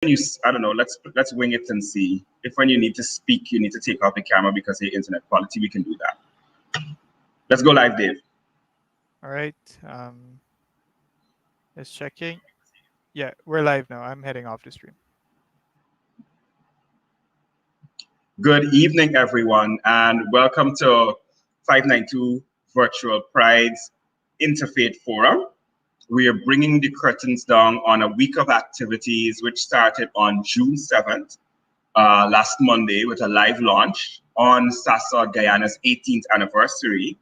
I don't know, let's wing it and see. If when you need to speak, you need to take off the camera because of your internet quality, we can do that. Let's go live, Dave. All right. Just checking. Yeah, we're live now. I'm heading off the stream. Good evening, everyone, and welcome to 592 Virtual Pride's Interfaith Forum. We are bringing the curtains down on a week of activities which started on June 7th, last Monday, with a live launch on SASOD Guyana's 18th anniversary.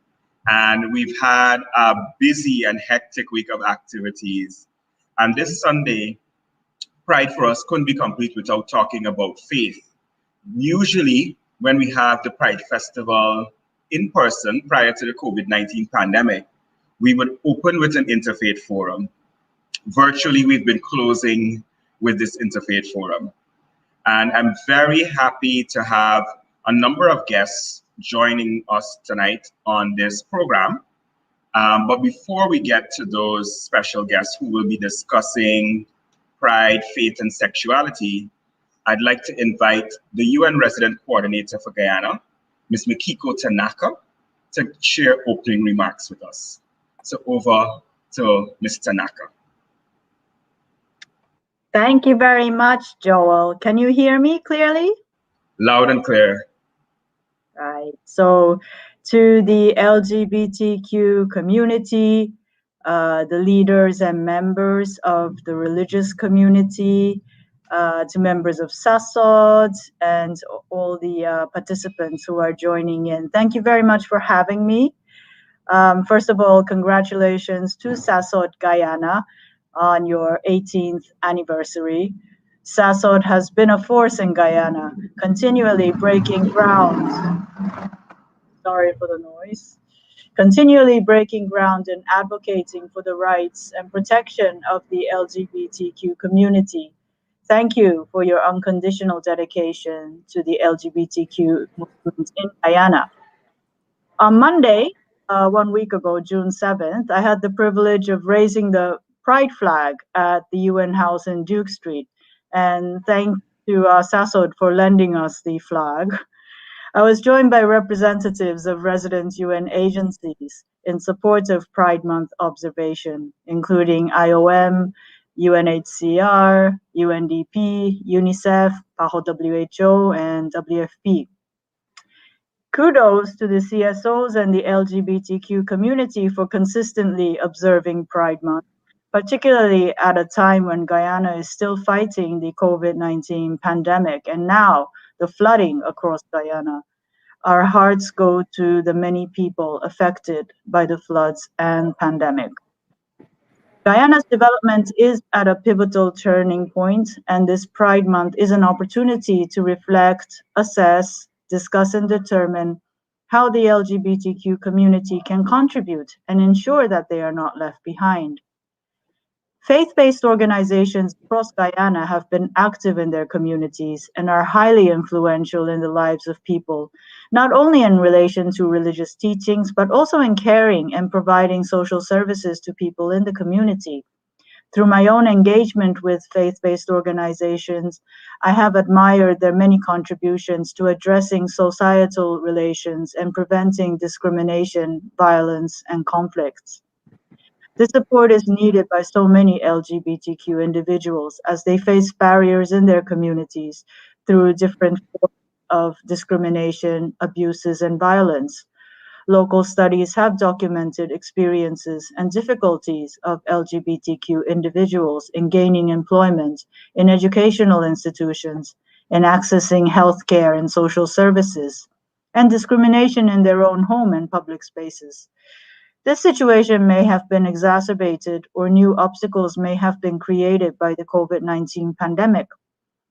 And we've had a busy and hectic week of activities. And this Sunday, Pride for us couldn't be complete without talking about faith. Usually, when we have the Pride Festival in person prior to the COVID-19 pandemic, we would open with an interfaith forum. Virtually, we've been closing with this interfaith forum. And I'm very happy to have a number of guests joining us tonight on this program. But before we get to those special guests who will be discussing pride, faith, and sexuality, I'd like to invite the UN Resident Coordinator for Guyana, Ms. Mikiko Tanaka, to share opening remarks with us. So over to Ms. Tanaka. Thank you very much, Joel. Can you hear me clearly? Loud and clear. Right. So to the LGBTQ community, the leaders and members of the religious community, to members of SASOD, and all the participants who are joining in. Thank you very much for having me. First of all, congratulations to SASOD Guyana on your 18th anniversary. SASOD has been a force in Guyana, continually breaking ground. Sorry for the noise. Continually breaking ground and advocating for the rights and protection of the LGBTQ community. Thank you for your unconditional dedication to the LGBTQ movement in Guyana. On Monday, 1 week ago, June 7th, I had the privilege of raising the Pride flag at the UN House in Duke Street. And thanks to SASOD for lending us the flag. I was joined by representatives of resident UN agencies in support of Pride Month observation, including IOM, UNHCR, UNDP, UNICEF, PAHO WHO, and WFP. Kudos to the CSOs and the LGBTQ community for consistently observing Pride Month, particularly at a time when Guyana is still fighting the COVID-19 pandemic and now the flooding across Guyana. Our hearts go to the many people affected by the floods and pandemic. Guyana's development is at a pivotal turning point, and this Pride Month is an opportunity to reflect, assess, discuss, and determine how the LGBTQ community can contribute and ensure that they are not left behind. Faith-based organizations across Guyana have been active in their communities and are highly influential in the lives of people, not only in relation to religious teachings, but also in caring and providing social services to people in the community. Through my own engagement with faith-based organizations, I have admired their many contributions to addressing societal relations and preventing discrimination, violence, and conflicts. This support is needed by so many LGBTQ individuals as they face barriers in their communities through different forms of discrimination, abuses, and violence. Local studies have documented experiences and difficulties of LGBTQ individuals in gaining employment in educational institutions, in accessing healthcare and social services, and discrimination in their own home and public spaces. This situation may have been exacerbated or new obstacles may have been created by the COVID-19 pandemic.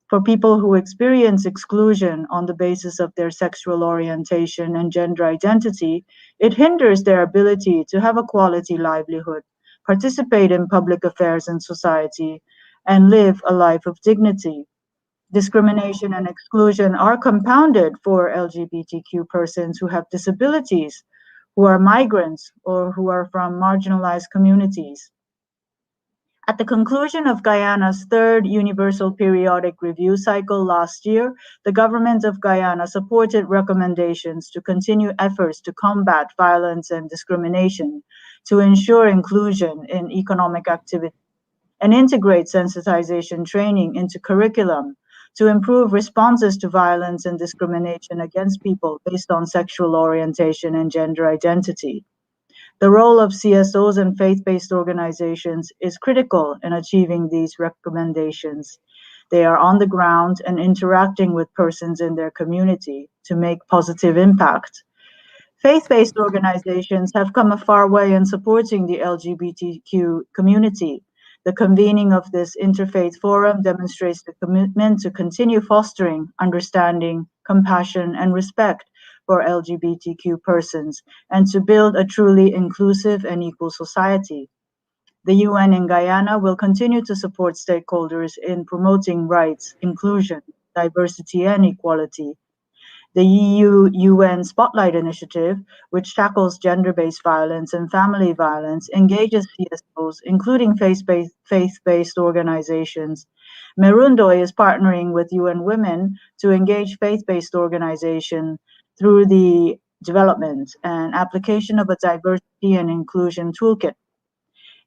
For people who experience exclusion on the basis of their sexual orientation and gender identity, it hinders their ability to have a quality livelihood, participate in public affairs and society, and live a life of dignity. Discrimination and exclusion are compounded for LGBTQ persons who have disabilities, who are migrants, or who are from marginalized communities. At the conclusion of Guyana's third Universal Periodic Review cycle last year, the government of Guyana supported recommendations to continue efforts to combat violence and discrimination, to ensure inclusion in economic activity, and integrate sensitization training into curriculum, to improve responses to violence and discrimination against people based on sexual orientation and gender identity. The role of CSOs and faith-based organizations is critical in achieving these recommendations. They are on the ground and interacting with persons in their community to make positive impact. Faith-based organizations have come a far way in supporting the LGBTQ community. The convening of this interfaith forum demonstrates the commitment to continue fostering understanding, compassion, and respect for LGBTQ persons, and to build a truly inclusive and equal society. The UN in Guyana will continue to support stakeholders in promoting rights, inclusion, diversity, and equality. The EU-UN Spotlight Initiative, which tackles gender-based violence and family violence, engages CSOs, including faith-based organizations. Merundo is partnering with UN Women to engage faith-based organizations through the development and application of a diversity and inclusion toolkit.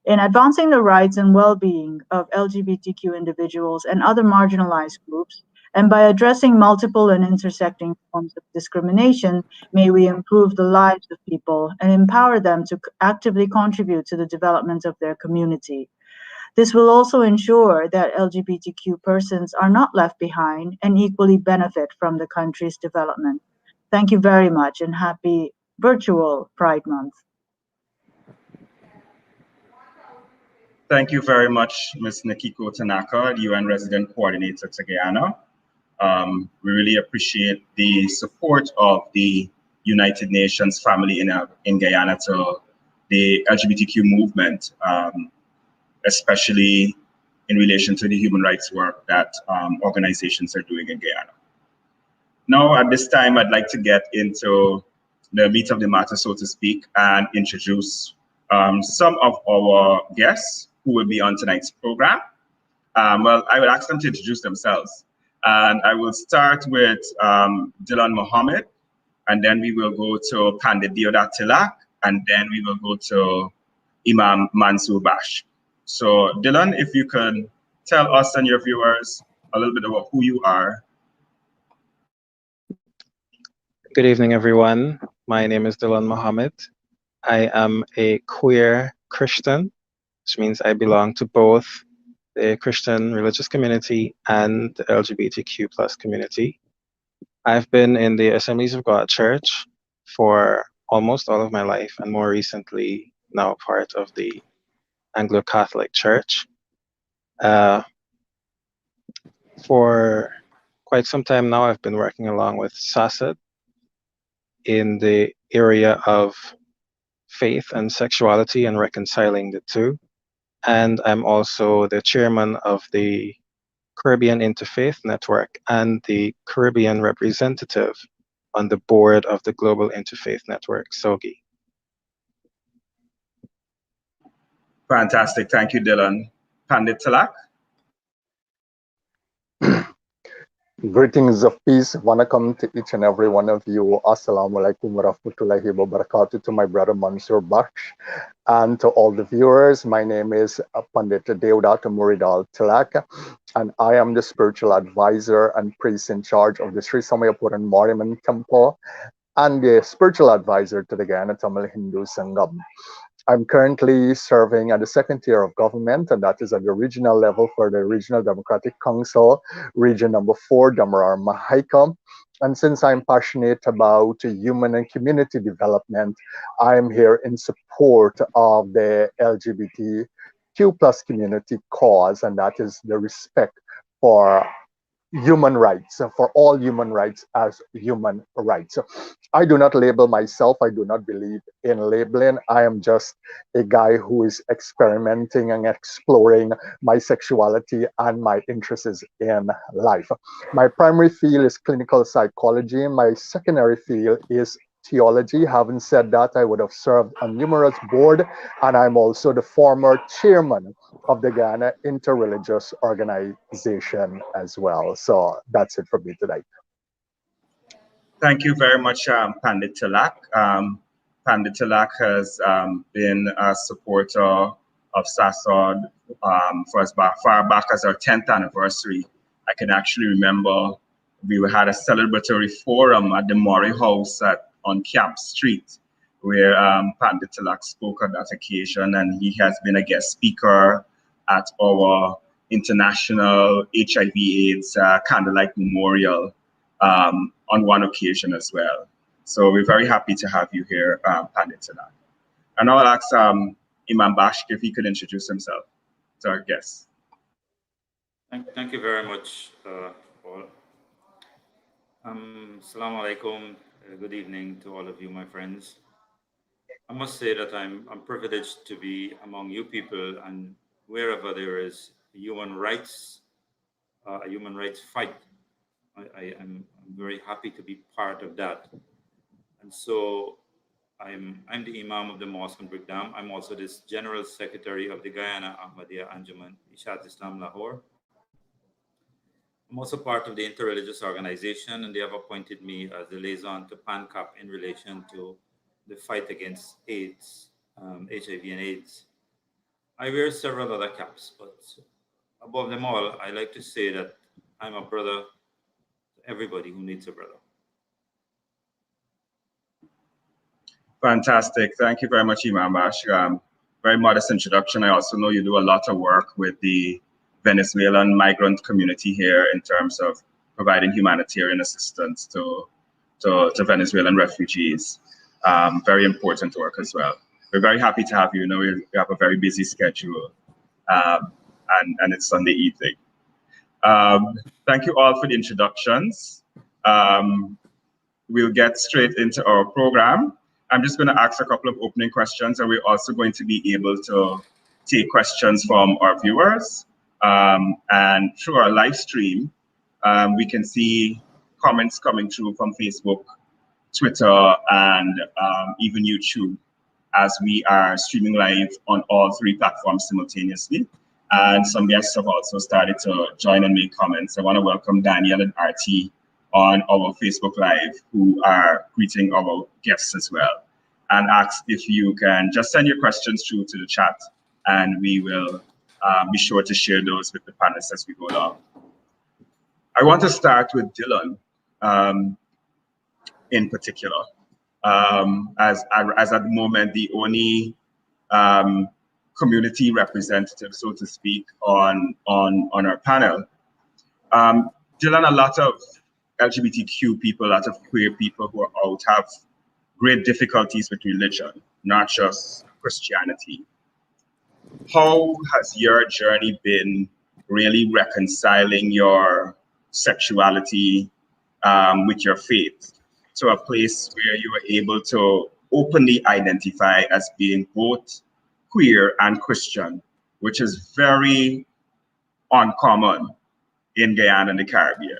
In advancing the rights and well-being of LGBTQ individuals and other marginalized groups, and by addressing multiple and intersecting forms of discrimination, may we improve the lives of people and empower them to actively contribute to the development of their community. This will also ensure that LGBTQ persons are not left behind and equally benefit from the country's development. Thank you very much and happy virtual Pride Month. Thank you very much, Ms. Nikiko Tanaka, the UN Resident Coordinator to Guyana. We really appreciate the support of the United Nations family in Guyana to the LGBTQ movement, especially in relation to the human rights work that organizations are doing in Guyana. Now, at this time, I'd like to get into the meat of the matter, so to speak, and introduce some of our guests who will be on tonight's program. Well, I will ask them to introduce themselves. And I will start with Dylan Mohammed, and then we will go to Pandit Deodat Tilak, and then we will go to Imam Mansoor Bash. So Dylan, if you could tell us and your viewers a little bit about who you are. Good evening, everyone. My name is Dylan Mohammed. I am a queer Christian, which means I belong to both the Christian religious community and the LGBTQ plus community. I've been in the Assemblies of God Church for almost all of my life, and more recently now part of the Anglo-Catholic Church. For quite some time now, I've been working along with SASOD in the area of faith and sexuality and reconciling the two. And I'm also the chairman of the Caribbean Interfaith Network and the Caribbean representative on the board of the Global Interfaith Network, SOGI. Fantastic. Thank you, Dylan. Pandit Tilak. Greetings of peace. Wanakam to each and every one of you. Assalamu alaikum wa rahmatullahi wa barakatuh to my brother Mansoor Bash and to all the viewers. My name is Pandit Deodat Muridal Tilak, and I am the spiritual advisor and priest in charge of the Sri Samayapuram Mariamman Temple and the spiritual advisor to the Guyana Tamil Hindu Sangam. I'm currently serving at the second tier of government, and that is at the regional level for the Regional Democratic Council, Region number 4, Damarar Mahaika. And since I'm passionate about human and community development, I'm here in support of the LGBTQ plus community cause, and that is the respect for human rights, for all human rights as human rights. I do not label myself. I do not believe in labeling. I am just a guy who is experimenting and exploring my sexuality and my interests in life. My primary field is clinical psychology. My secondary field is theology. Having said that, I would have served on numerous board, and I'm also the former chairman of the Guyana Interreligious Organization as well. So that's it for me tonight. Thank you very much, Pandit Tilak. Pandit Tilak has been a supporter of SASOD for as far back as our 10th anniversary. I can actually remember we had a celebratory forum at the Murray House on Camp Street, where Pandit Tilak spoke on that occasion, and he has been a guest speaker at our International HIV/AIDS Candlelight Memorial on one occasion as well. So we're very happy to have you here, Pandit Tilak. And I'll ask Imam Bash if he could introduce himself to our guests. Thank you very much, Paul. Assalamu alaikum. Good evening to all of you, my friends. I must say that I'm privileged to be among you people, and wherever there is human rights, a human rights fight, I'm very happy to be part of that. And so I'm the Imam of the Mosque in Brickdam. I'm also this General Secretary of the Guyana Ahmadiyya Anjuman Ishat Islam Lahore. I'm also part of the Interreligious Organization, and they have appointed me as the liaison to PANCAP in relation to the fight against AIDS, HIV and AIDS. I wear several other caps, but above them all, I like to say that I'm a brother to everybody who needs a brother. Fantastic. Thank you very much, Imam Bash. Very modest introduction. I also know you do a lot of work with the Venezuelan migrant community here in terms of providing humanitarian assistance to Venezuelan refugees. Very important work as well. We're very happy to have you. You know, we have a very busy schedule, and it's Sunday evening. Thank you all for the introductions. We'll get straight into our program. I'm just going to ask a couple of opening questions, and we're also going to be able to take questions from our viewers. And through our live stream, we can see comments coming through from Facebook, Twitter, and even YouTube, as we are streaming live on all three platforms simultaneously. And some guests have also started to join and make comments. I want to welcome Daniel and RT on our Facebook Live, who are greeting our guests as well, and ask if you can just send your questions through to the chat, and we will be sure to share those with the panelists as we go along. I want to start with Dylan in particular, as at the moment the only community representative, so to speak, on our panel. Dylan, a lot of LGBTQ people, a lot of queer people who are out have great difficulties with religion, not just Christianity. How has your journey been really reconciling your sexuality with your faith to a place where you are able to openly identify as being both queer and Christian, which is very uncommon in Guyana and the Caribbean?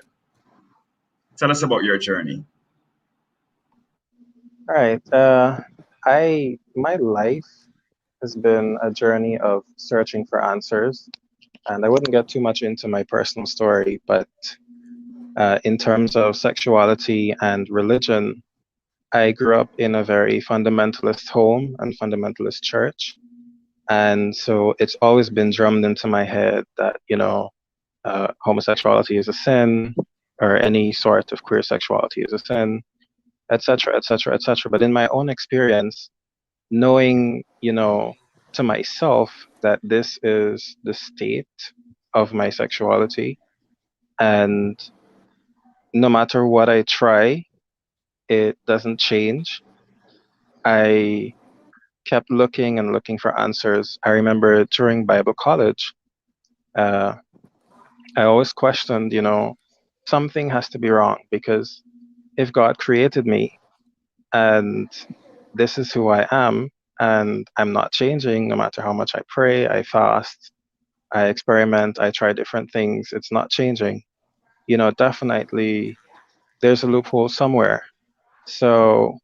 Tell us about your journey. All right. My life has been a journey of searching for answers, and I wouldn't get too much into my personal story, but in terms of sexuality and religion, I grew up in a very fundamentalist home and fundamentalist church, and so it's always been drummed into my head that, you know, homosexuality is a sin, or any sort of queer sexuality is a sin, etc., etc., etc. But in my own experience, knowing, you know, to myself that this is the state of my sexuality, and no matter what I try, it doesn't change. I kept looking and looking for answers. I remember during Bible college, I always questioned, you know, something has to be wrong, because if God created me and this is who I am, and I'm not changing no matter how much I pray, I fast, I experiment, I try different things, it's not changing, you know, definitely there's a loophole somewhere. So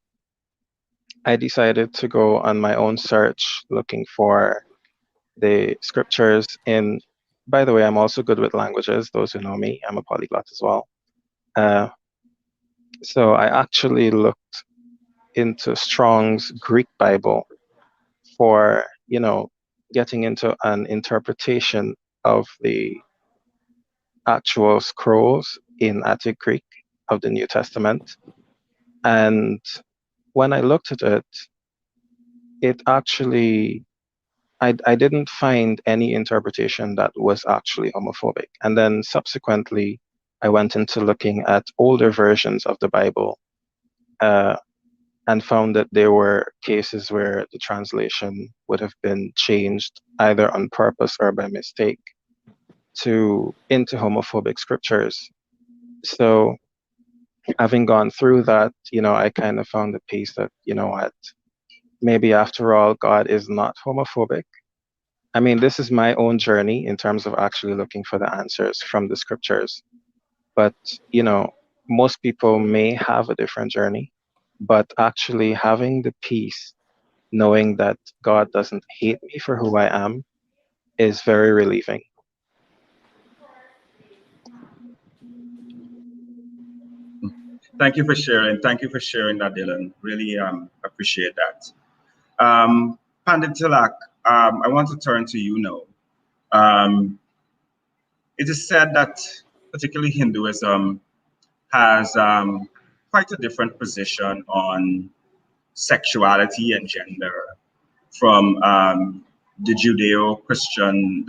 I decided to go on my own search looking for the scriptures in. By the way, I'm also good with languages. Those who know me, I'm a polyglot as well. Uh, so I actually looked into Strong's Greek Bible for, getting into an interpretation of the actual scrolls in Attic Greek of the New Testament. And when I looked at it, it actually, I didn't find any interpretation that was actually homophobic. And then subsequently, I went into looking at older versions of the Bible uh, and found that there were cases where the translation would have been changed either on purpose or by mistake to into homophobic scriptures. So having gone through that, I kind of found the piece that, what, maybe after all, God is not homophobic. I mean, this is my own journey in terms of actually looking for the answers from the scriptures. But, most people may have a different journey, but actually having the peace, knowing that God doesn't hate me for who I am, is very relieving. Thank you for sharing. Thank you for sharing that, Dylan. Really appreciate that. Pandit Tilak, I want to turn to you now. Um, it is said that particularly Hinduism has quite a different position on sexuality and gender from the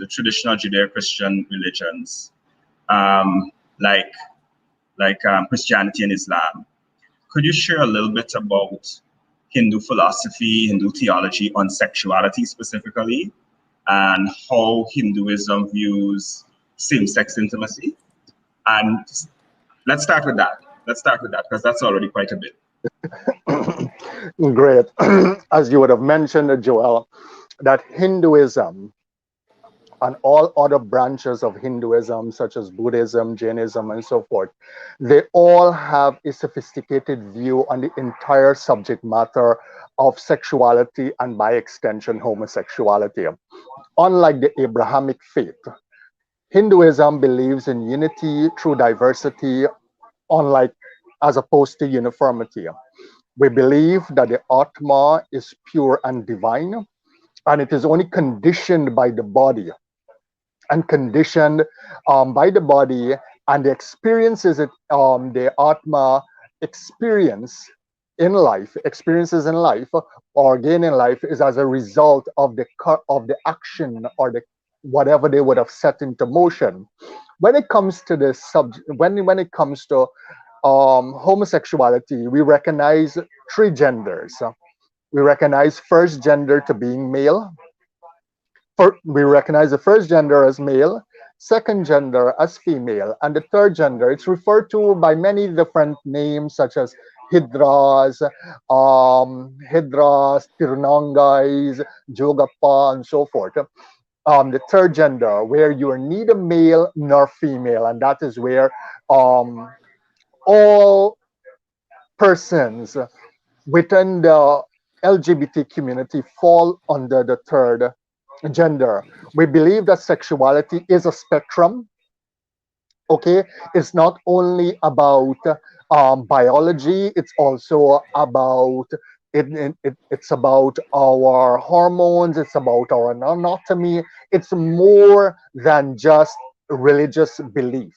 traditional Judeo-Christian religions, um, like Christianity and Islam. Could you share a little bit about Hindu philosophy, Hindu theology on sexuality specifically, and how Hinduism views same-sex intimacy? And let's start with that. Let's start with that because that's already quite a bit. Great. As you would have mentioned, Joel, that Hinduism and all other branches of Hinduism, such as Buddhism, Jainism, and so forth, they all have a sophisticated view on the entire subject matter of sexuality and, by extension, homosexuality. Unlike the Abrahamic faith, Hinduism believes in unity through diversity, unlike as opposed to uniformity. We believe that the Atma is pure and divine, and it is only conditioned by the body and conditioned by the body, and the experiences it the Atma experiences in life or gain in life is as a result of the action or the whatever they would have set into motion. When it comes to the subject, when it comes to homosexuality, we recognize three genders. We recognize first gender to being male. We recognize the first gender as male, second gender as female, and the third gender, it's referred to by many different names such as Hidras, Tirunangais, Jogappa, and so forth. The third gender, where you are neither male nor female, and that is where all persons within the LGBT community fall under the third gender. We believe that sexuality is a spectrum. Okay, it's not only about biology; it's also about it's about our hormones. It's about our anatomy. It's more than just religious belief.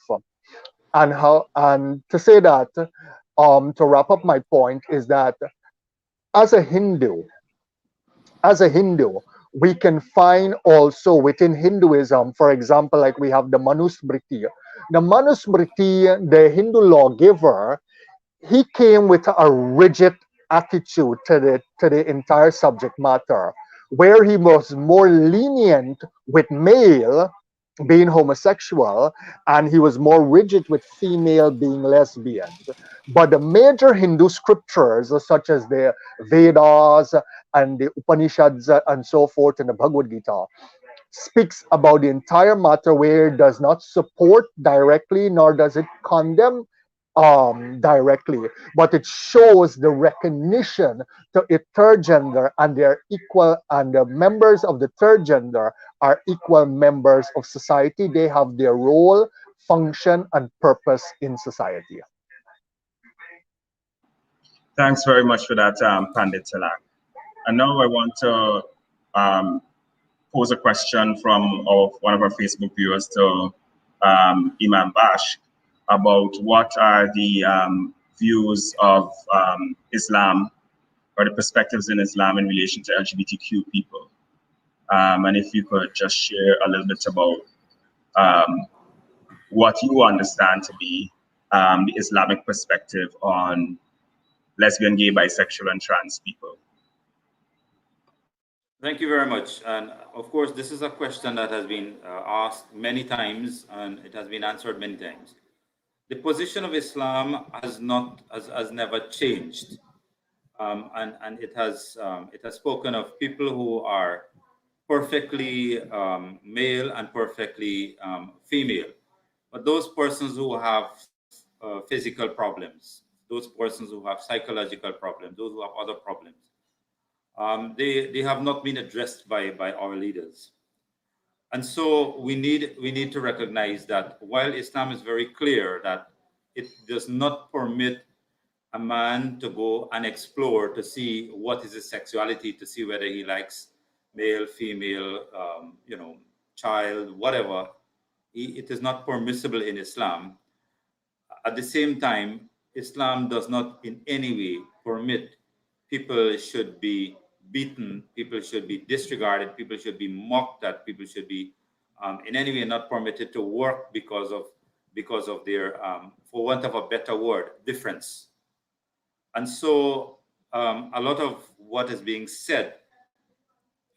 And to say that, to wrap up my point, is that as a Hindu, as a Hindu, we can find also within Hinduism, for example, like we have the Manusmriti. The Manusmriti, the Hindu lawgiver, he came with a rigid attitude to the entire subject matter, where he was more lenient with male being homosexual, and he was more rigid with female being lesbians. But the major Hindu scriptures, such as the Vedas and the Upanishads and so forth, and the Bhagavad Gita, speaks about the entire matter, where it does not support directly nor does it condemn directly, but it shows the recognition to a third gender, and they're equal, and the members of the third gender are equal members of society. They have their role, function, and purpose in society. Thanks very much for that, Pandit Talak. And now I want to um, pose a question from one of our Facebook viewers to Imam Bash about what are the views of Islam or the perspectives in Islam in relation to LGBTQ people. And if you could just share a little bit about what you understand to be the Islamic perspective on lesbian, gay, bisexual, and trans people. Thank you very much. And of course, this is a question that has been asked many times and it has been answered many times. The position of Islam has never changed. And it has spoken of people who are perfectly male and perfectly female. But those persons who have physical problems, those persons who have psychological problems, those who have other problems, they have not been addressed by our leaders. And so we need to recognize that while Islam is very clear that it does not permit a man to go and explore to see what is his sexuality, to see whether he likes male, female, child, whatever. It is not permissible in Islam. At the same time, Islam does not in any way permit people should be beaten, people should be disregarded, people should be mocked at, people should be in any way not permitted to work because of their, for want of a better word, difference. And so a lot of what is being said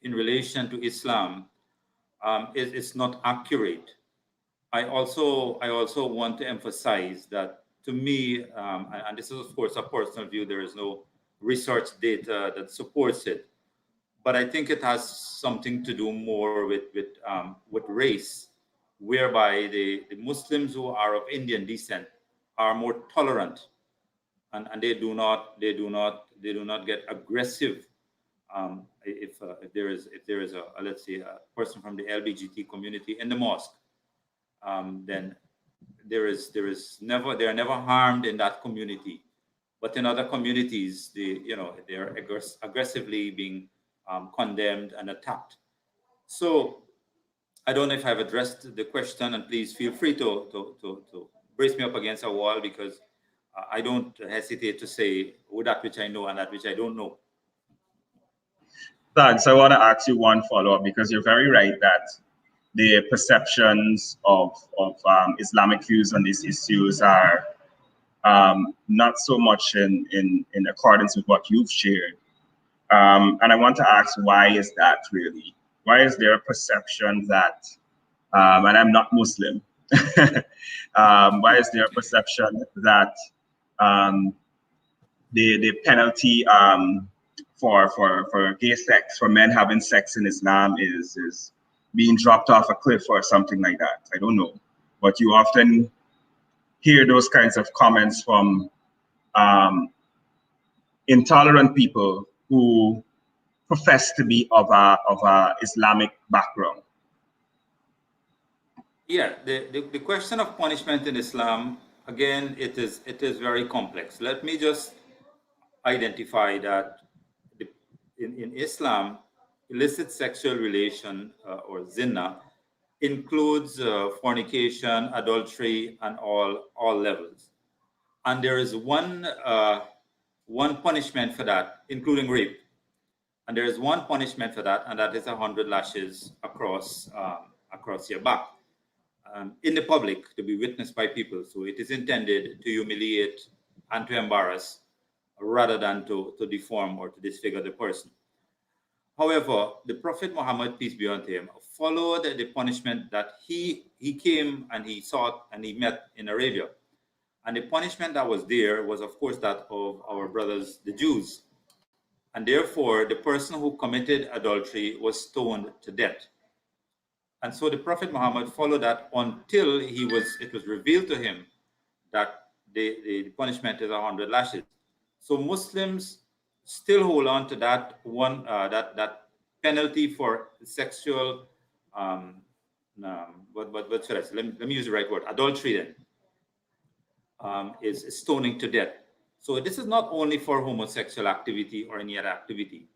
in relation to Islam is not accurate. I also want to emphasize that to me, and this is of course a personal view, there is no research data that supports it, but I think it has something to do more with race, whereby the Muslims who are of Indian descent are more tolerant, and they do not get aggressive if there is a let's say a person from the LGBT community in the mosque, then they are never harmed in that community, but in other communities they are aggressively being condemned and attacked. So I don't know if I've addressed the question, and please feel free to brace me up against a wall, because I don't hesitate to say that which I know and that which I don't know. Thanks. I want to ask you one follow-up, because you're very right that the perceptions of Islamic views on these issues are not so much in accordance with what you've shared. And I want to ask, why is that really? Why is there a perception that, and I'm not Muslim, why is there a perception that the penalty for gay sex, for men having sex in Islam is being dropped off a cliff or something like that? I don't know. But you often hear those kinds of comments from intolerant people who profess to be of a Islamic background. Yeah, the question of punishment in Islam, again, it is very complex. Let me just identify that in Islam, illicit sexual relation or zina includes fornication, adultery, and all levels. And there is one punishment for that, including rape. And there is one punishment for that, and that is 100 lashes across your back, in the public, to be witnessed by people. So it is intended to humiliate and to embarrass, rather than to deform or to disfigure the person. However, the Prophet Muhammad, peace be unto him, followed the punishment that he came and he sought and he met in Arabia. And the punishment that was there was, of course, that of our brothers, the Jews. And therefore, the person who committed adultery was stoned to death. And so the Prophet Muhammad followed that until it was revealed to him that the punishment is 100 lashes. So Muslims still hold on to that one that penalty for sexual what should I say? Let me use the right word. Adultery then is stoning to death. So this is not only for homosexual activity or any other activity.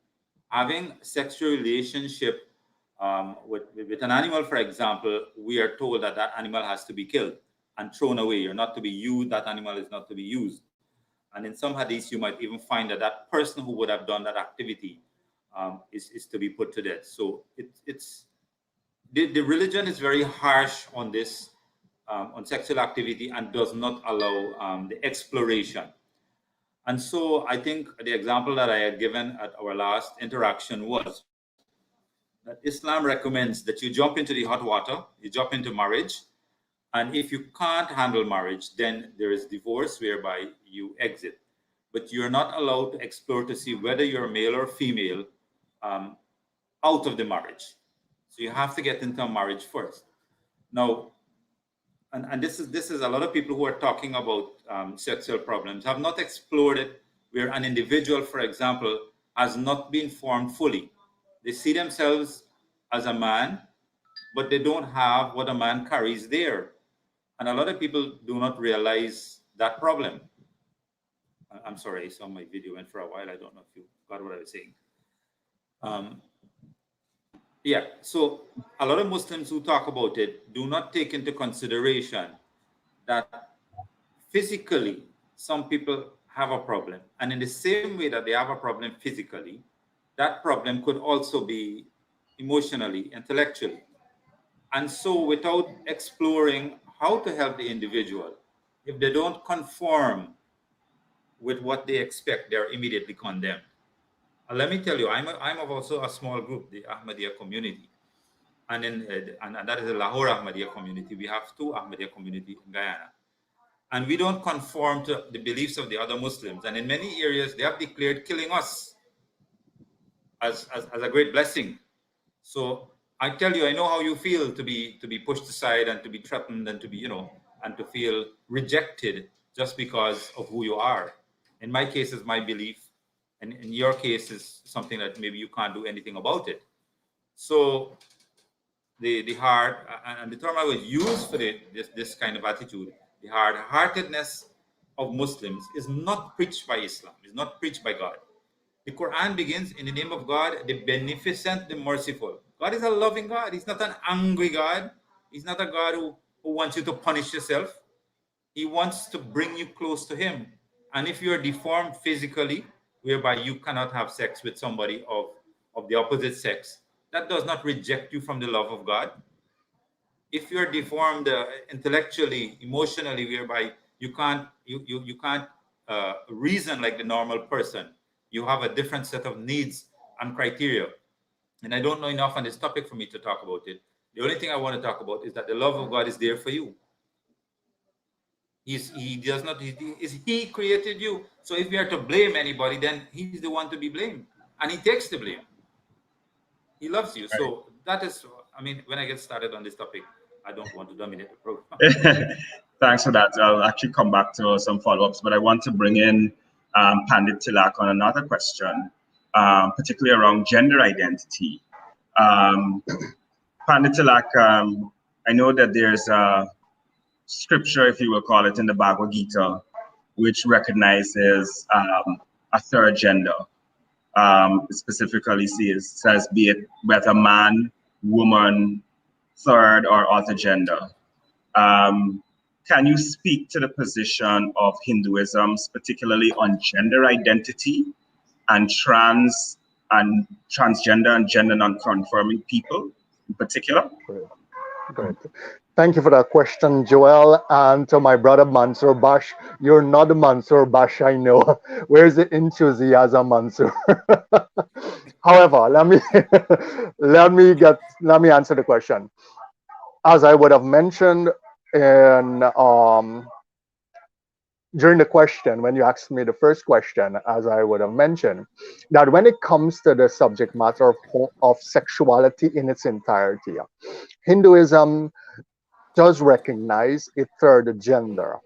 Having sexual relationship with an animal, for example, we are told that that animal has to be killed and thrown away. You're not to be used. That animal is not to be used. And in some hadiths, you might even find that that person who would have done that activity is to be put to death. So it's the religion is very harsh on this, on sexual activity, and does not allow the exploration. And so I think the example that I had given at our last interaction was that Islam recommends that you jump into the hot water, you jump into marriage, and if you can't handle marriage, then there is divorce whereby you exit. But you're not allowed to explore to see whether you're male or female out of the marriage. So you have to get into a marriage first. Now, and this is a lot of people who are talking about sexual problems have not explored it, where an individual, for example, has not been formed fully. They see themselves as a man, but they don't have what a man carries there. And a lot of people do not realize that problem. I'm sorry, I saw my video went for a while. I don't know if you got what I was saying. Yeah, so a lot of Muslims who talk about it do not take into consideration that physically some people have a problem. And in the same way that they have a problem physically, that problem could also be emotionally, intellectually. And so without exploring how to help the individual, if they don't conform with what they expect, they're immediately condemned. Let me tell you, I'm of also a small group, the Ahmadiyya community. And that is the Lahore Ahmadiyya community. We have two Ahmadiyya community in Guyana. And we don't conform to the beliefs of the other Muslims. And in many areas, they have declared killing us as a great blessing. So I tell you, I know how you feel to be pushed aside and to be threatened and to be, and to feel rejected just because of who you are. In my case, is my belief. And in your case, is something that maybe you can't do anything about it. So the hard, and the term I would use for this kind of attitude, the hard-heartedness of Muslims is not preached by Islam, is not preached by God. The Quran begins in the name of God, the beneficent, the merciful. God is a loving God. He's not an angry God. He's not a God who wants you to punish yourself. He wants to bring you close to him. And if you're deformed physically, whereby you cannot have sex with somebody of the opposite sex, that does not reject you from the love of God. If you're deformed intellectually, emotionally, whereby you can't reason like the normal person, you have a different set of needs and criteria. And I don't know enough on this topic for me to talk about it. The only thing I want to talk about is that the love of God is there for you. He created you. So if we are to blame anybody, then he's the one to be blamed. And he takes the blame. He loves you. Right. So that is, when I get started on this topic, I don't want to dominate the program. Thanks for that. I'll actually come back to some follow-ups, but I want to bring in Pandit Tilak on another question, particularly around gender identity. Pandit Tilak, I know that there's a scripture, if you will call it, in the Bhagavad Gita, which recognizes a third gender. Specifically says, be it whether man, woman, third, or other gender. Can you speak to the position of Hinduism, particularly on gender identity and transgender and gender non-conforming people in particular? Great. Thank you for that question, Joel. And to my brother Mansour Bash, you're not the Mansour Bash I know. Where's the enthusiasm, Mansour? However, let me answer the question. As I would have mentioned in during the question, when you asked me the first question, as I would have mentioned, that when it comes to the subject matter of sexuality in its entirety, Hinduism does recognize a third gender.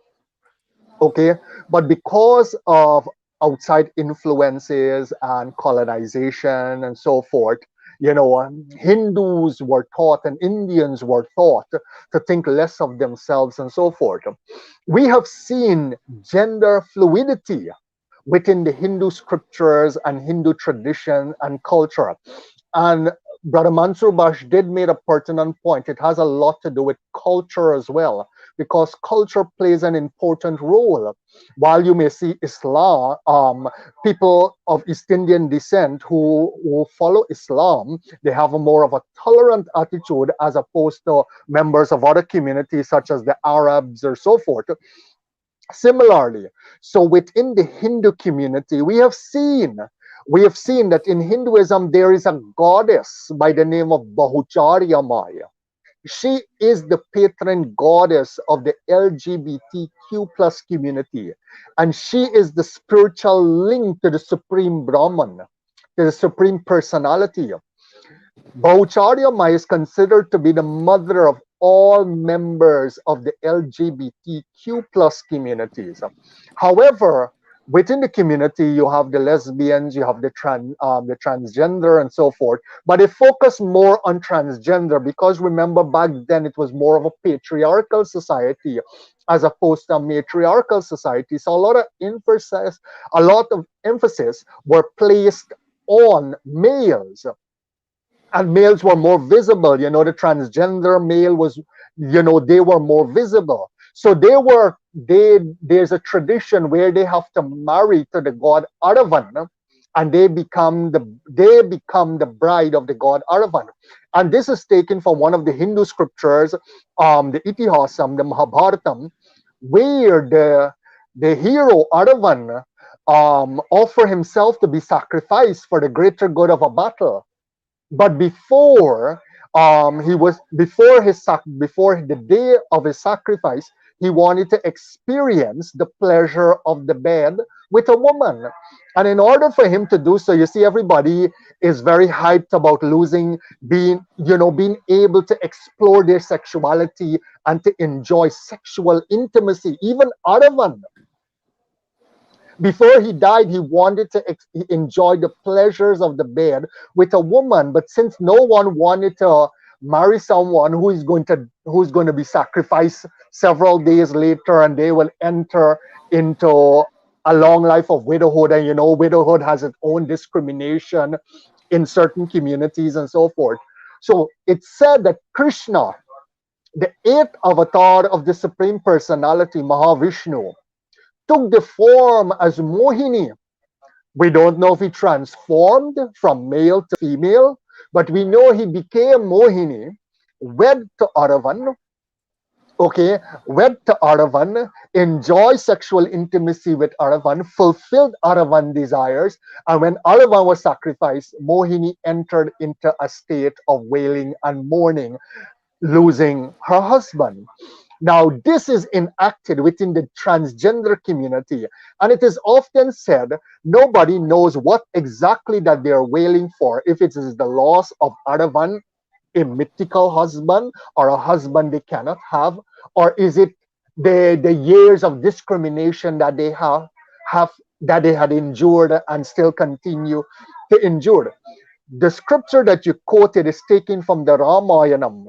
Okay, but because of outside influences and colonization and so forth, Hindus were taught and Indians were taught to think less of themselves and so forth. We have seen gender fluidity within the Hindu scriptures and Hindu tradition and culture. And Brother Mansur Bash did make a pertinent point. It has a lot to do with culture as well, because culture plays an important role. While you may see Islam, people of East Indian descent who follow Islam, they have a more of a tolerant attitude as opposed to members of other communities such as the Arabs or so forth. Similarly, so within the Hindu community, we have seen that in Hinduism there is a goddess by the name of Bahucharya Maya. She is the patron goddess of the LGBTQ plus community, and she is the spiritual link to the Supreme Brahman, to the Supreme Personality. Bhautacharya Maya is considered to be the mother of all members of the LGBTQ plus communities. However, within the community, you have the lesbians, you have the transgender, and so forth. But they focus more on transgender because remember back then it was more of a patriarchal society as opposed to a matriarchal society. So a lot of emphasis were placed on males, and males were more visible. The transgender male was, they were more visible. So there's a tradition where they have to marry to the god Aravan, and they become the bride of the god Aravan. And this is taken from one of the Hindu scriptures, the Itihasam, the Mahabharatam, where the hero Aravan offer himself to be sacrificed for the greater good of a battle. But before the day of his sacrifice, he wanted to experience the pleasure of the bed with a woman. And in order for him to do so, you see, everybody is very hyped about being able to explore their sexuality and to enjoy sexual intimacy. Even Aravan, before he died, he wanted to enjoy the pleasures of the bed with a woman, but since no one wanted to marry someone who's going to be sacrificed several days later, and they will enter into a long life of widowhood, and widowhood has its own discrimination in certain communities and so forth. So it's said that Krishna, the eighth avatar of the Supreme Personality, Mahavishnu, took the form as Mohini. We don't know if he transformed from male to female, but we know he became Mohini, wed to Aravan, okay, wed to Aravan, enjoy sexual intimacy with Aravan, fulfilled Aravan desires, and when Aravan was sacrificed, Mohini entered into a state of wailing and mourning, losing her husband. Now, this is enacted within the transgender community, and it is often said nobody knows what exactly that they are wailing for, if it is the loss of Aravan, a mythical husband, or a husband they cannot have, or is it the years of discrimination that they have that they had endured and still continue to endure. The scripture that you quoted is taken from the Ramayanam,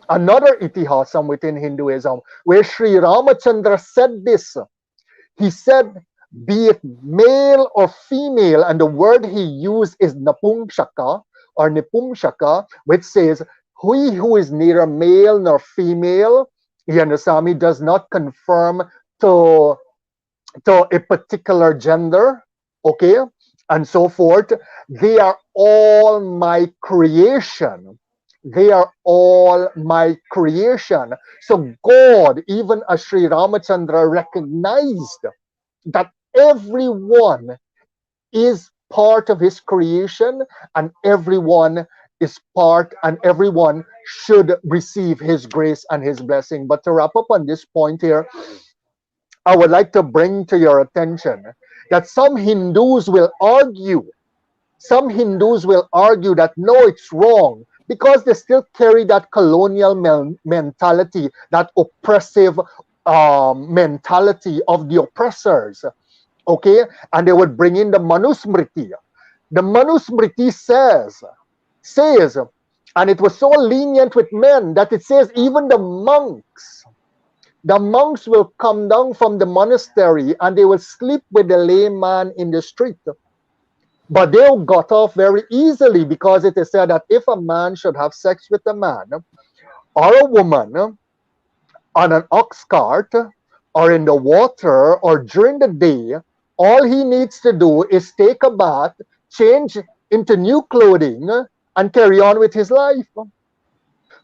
another itihasam within Hinduism, where Sri Ramachandra said this. He said, be it male or female, and the word he used is napumsaka or nipumsaka, which says, he who is neither male nor female, Yanasami, does not conform to, to a particular gender, okay, and so forth. They are all my creation. They are all my creation. So God, even as Sri Ramachandra, recognized that everyone is part of his creation, and everyone is part, and everyone should receive his grace and his blessing. But to wrap up on this point here, I would like to bring to your attention that some Hindus will argue that no, it's wrong, because they still carry that colonial mentality, that oppressive mentality of the oppressors. Okay, and they would bring in the Manusmriti. The Manusmriti says, and it was so lenient with men that it says even the monks will come down from the monastery and they will sleep with the layman in the street. But they got off very easily because it is said that if a man should have sex with a man or a woman on an ox cart or in the water or during the day, all he needs to do is take a bath, change into new clothing, and carry on with his life.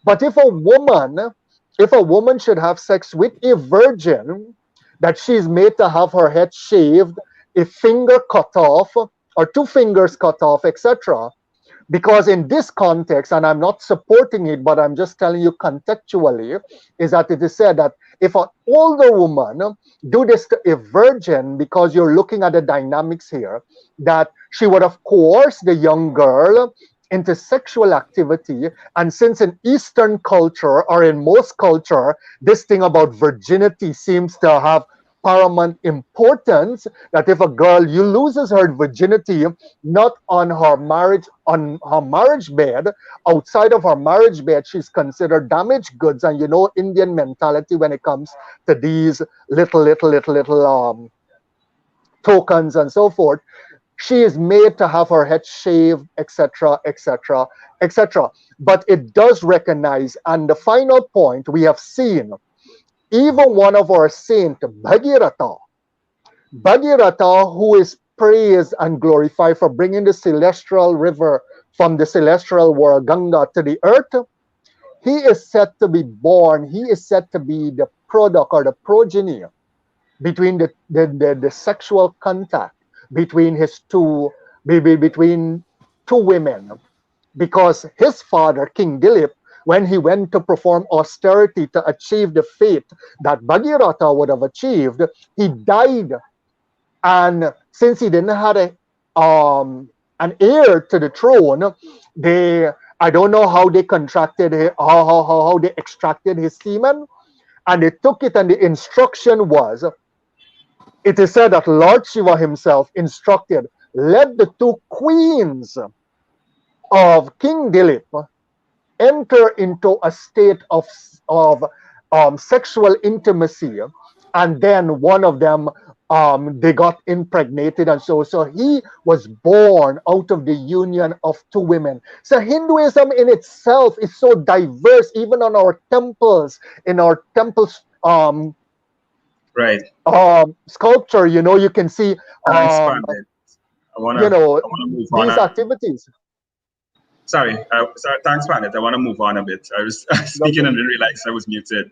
But if a woman should have sex with a virgin, that she's made to have her head shaved, a finger cut off, or two fingers cut off, etc., because in this context, and I'm not supporting it, but I'm just telling you contextually, is that it is said that if an older woman do this to a virgin, because you're looking at the dynamics here, that she would have coerced the young girl into sexual activity. And since in Eastern culture or in most culture, this thing about virginity seems to have paramount importance, that if a girl you loses her virginity not on her marriage bed, outside of her marriage bed, she's considered damaged goods. And you know Indian mentality when it comes to these little tokens and so forth. She is made to have her head shaved, etc., etc., etc. But it does recognize, and the final point we have seen, even one of our saint, Bhagirath, who is praised and glorified for bringing the celestial river from the celestial world, Ganga, to the earth, he is said to be born, he is said to be the product or the progeny between the sexual contact between between two women, because his father, King Dilip, when he went to perform austerity to achieve the fate that Bhagirath would have achieved, he died. And since he didn't have an heir to the throne, I don't know how they contracted how they extracted his semen, and they took it, and the instruction was, it is said that Lord Shiva himself instructed, let the two queens of King Dilip enter into a state of sexual intimacy, and then one of them they got impregnated, and so he was born out of the union of two women. So Hinduism in itself is so diverse, even on our temples, in our temples Right. sculpture, you can see Expand it. I wanna move on. these activities. Sorry, thanks, Planet. I want to move on a bit. I was speaking and didn't realize I was muted.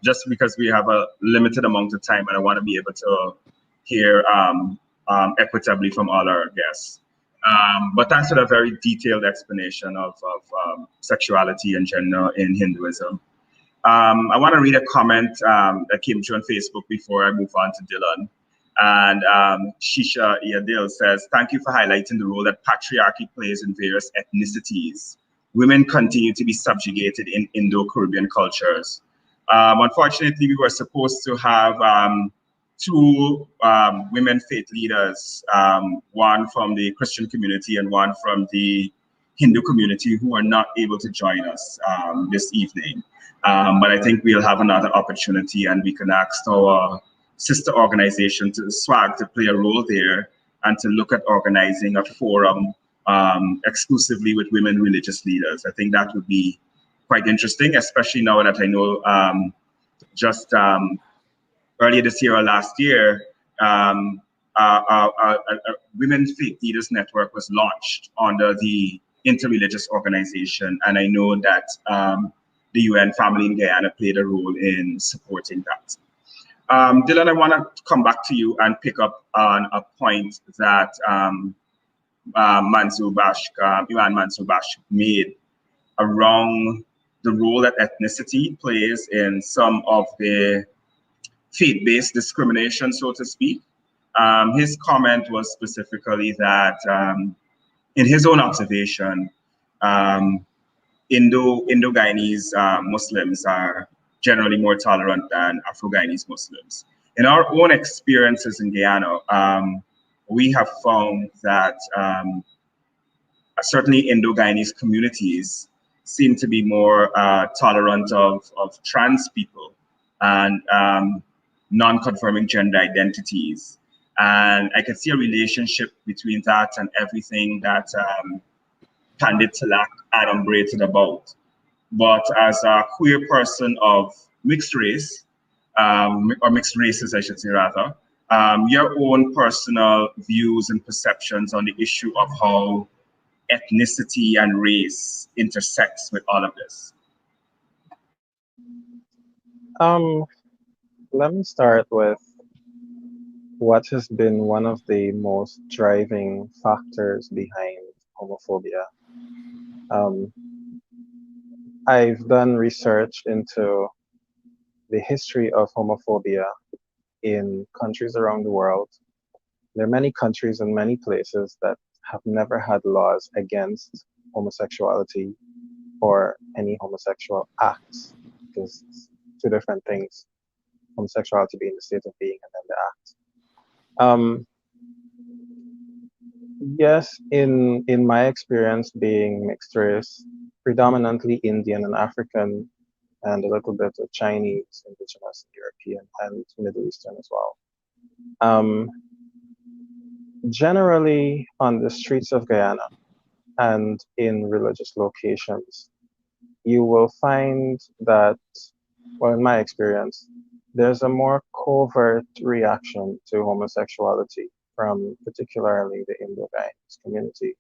Just because we have a limited amount of time, and I want to be able to hear equitably from all our guests. But thanks for the very detailed explanation of sexuality and gender in Hinduism. I want to read a comment that came through on Facebook before I move on to Dylan. And Shisha Yadil says, thank you for highlighting the role that patriarchy plays in various ethnicities. Women continue to be subjugated in Indo-Caribbean cultures. Unfortunately, we were supposed to have two women faith leaders, one from the Christian community and one from the Hindu community, who are not able to join us this evening. But I think we'll have another opportunity, and we can ask our sister organization to SWAG to play a role there, and to look at organizing a forum exclusively with women religious leaders. I think that would be quite interesting, especially now that I know just earlier this year or last year, a Women Faith Leaders Network was launched under the Interreligious Organization, and I know that the UN family in Guyana played a role in supporting that. Dylan, I want to come back to you and pick up on a point that Iman Mansour Bash made around the role that ethnicity plays in some of the faith-based discrimination, so to speak. His comment was specifically that, in his own observation, Indo-Guyanese Muslims are generally more tolerant than Afro-Guyanese Muslims. In our own experiences in Guyana, we have found that certainly Indo-Guyanese communities seem to be more tolerant of trans people and non-conforming gender identities. And I can see a relationship between that and everything that Candid Talak adumbrated about. But as a queer person of mixed race, or mixed races, I should say rather, your own personal views and perceptions on the issue of how ethnicity and race intersects with all of this. Let me start with what has been one of the most driving factors behind homophobia. I've done research into the history of homophobia in countries around the world. There are many countries and many places that have never had laws against homosexuality or any homosexual acts, because it's two different things. Homosexuality being the state of being and then the act. Yes, in my experience being mixed race, predominantly Indian and African, and a little bit of Chinese, indigenous, European, and Middle Eastern as well. Generally on the streets of Guyana and in religious locations, you will find that, well, in my experience, there's a more covert reaction to homosexuality from particularly the Indo-Guyanese community,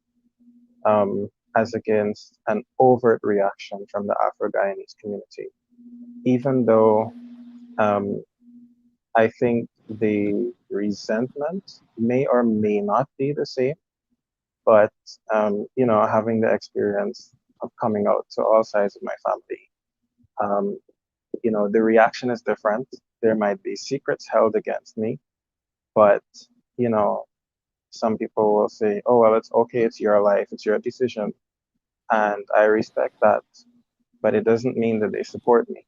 as against an overt reaction from the Afro-Guyanese community. Even though I think the resentment may or may not be the same, but having the experience of coming out to all sides of my family, the reaction is different. There might be secrets held against me, but some people will say, "Oh well, it's okay. It's your life. It's your decision," and I respect that, but it doesn't mean that they support me.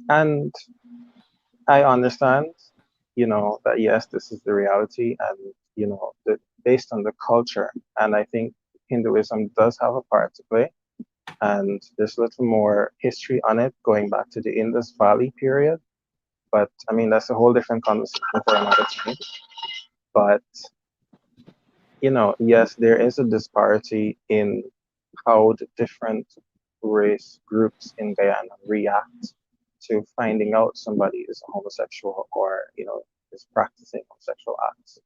And I understand, that yes, this is the reality, and that based on the culture, and I think Hinduism does have a part to play, and there's a little more history on it going back to the Indus Valley period. But I mean, that's a whole different conversation for another time. But yes, there is a disparity in how the different race groups in Guyana react to finding out somebody is a homosexual or is practicing homosexual acts.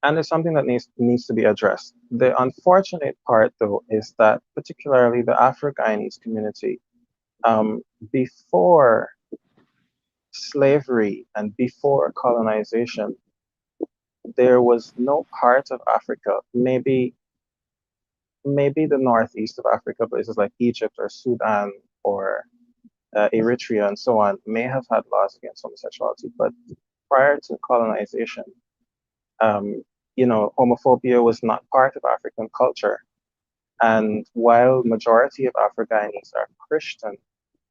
And it's something that needs to be addressed. The unfortunate part, though, is that particularly the Afro-Guyanese community, before slavery and before colonization, there was no part of Africa, maybe the northeast of Africa, places like Egypt or Sudan or Eritrea and so on, may have had laws against homosexuality. But prior to colonization, homophobia was not part of African culture. And while majority of Afro-Guyanese are Christian,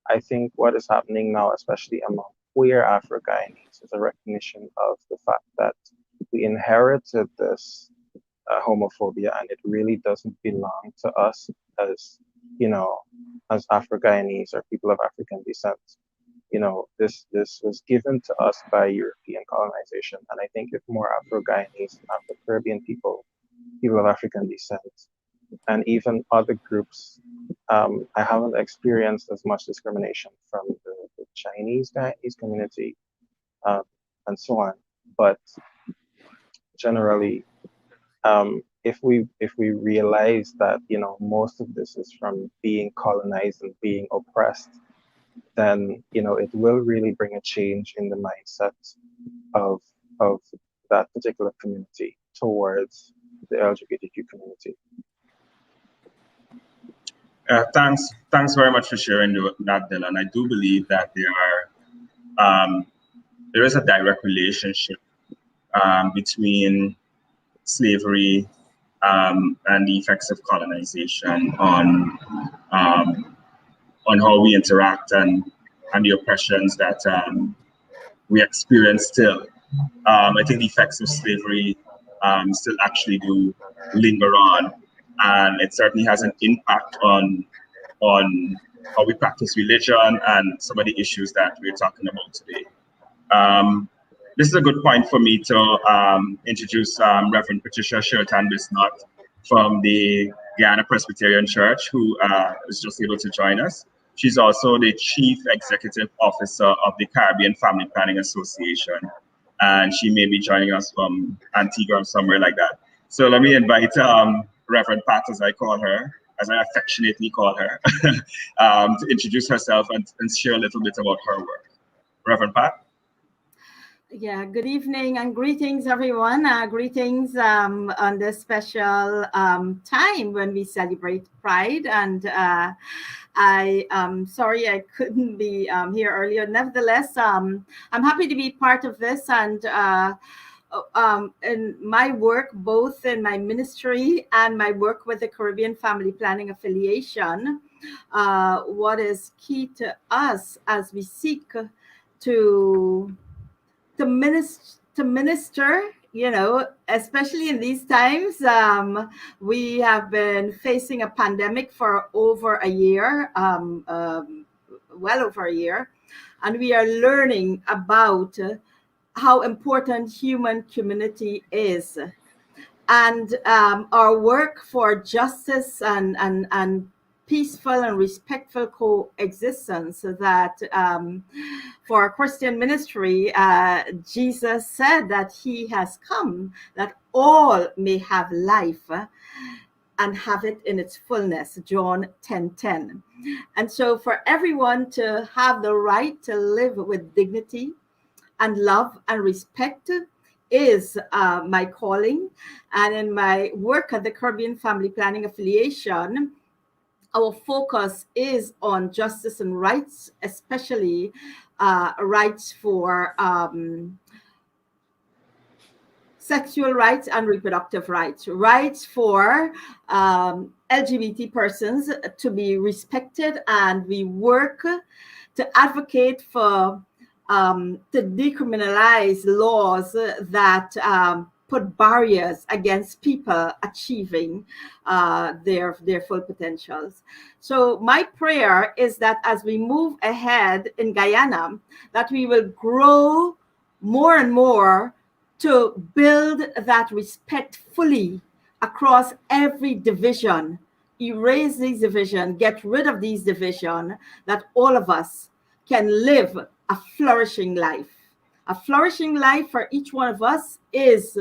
I think what is happening now, especially among queer Afro-Guyanese, is a recognition of the fact that we inherited this homophobia, and it really doesn't belong to us as Afro-Guyanese or people of African descent. This was given to us by European colonization, and I think if more Afro-Guyanese and Afro-Caribbean people of African descent, and even other groups, I haven't experienced as much discrimination from the Chinese Guyanese community, and so on. But generally, if we realize that most of this is from being colonized and being oppressed, then it will really bring a change in the mindset of that particular community towards the LGBTQ community. Thanks very much for sharing that, Dylan. I do believe that there is a direct relationship between slavery and the effects of colonization on how we interact and the oppressions that we experience still. I think the effects of slavery still actually do linger on, and it certainly has an impact on how we practice religion and some of the issues that we're talking about today. This is a good point for me to introduce Reverend Patricia Shertan Bisnot from the Guyana Presbyterian Church, who is just able to join us. She's also the Chief Executive Officer of the Caribbean Family Planning Association, and she may be joining us from Antigua or somewhere like that. So let me invite Reverend Pat, as I call her, as I affectionately call her, to introduce herself and share a little bit about her work. Reverend Pat? Yeah, good evening and greetings, everyone. Greetings on this special time when we celebrate Pride. And I am sorry I couldn't be here earlier. Nevertheless, I'm happy to be part of this, and in my work, both in my ministry and my work with the Caribbean Family Planning Affiliation, what is key to us as we seek to minister, you know, especially in these times. We have been facing a pandemic for over a year, well over a year, and we are learning about how important human community is. And our work for justice and peaceful and respectful coexistence, that for Christian ministry, Jesus said that he has come that all may have life and have it in its fullness, John 10:10. And so for everyone to have the right to live with dignity and love and respect is my calling. And in my work at the Caribbean Family Planning Affiliation, our focus is on justice and rights, especially rights for sexual rights and reproductive rights, rights for LGBT persons to be respected, and we work to advocate for to decriminalize laws that put barriers against people achieving their full potentials. So my prayer is that as we move ahead in Guyana, that we will grow more and more to build that respect fully across every division, erase these divisions, get rid of these divisions, that all of us can live a flourishing life. A flourishing life for each one of us is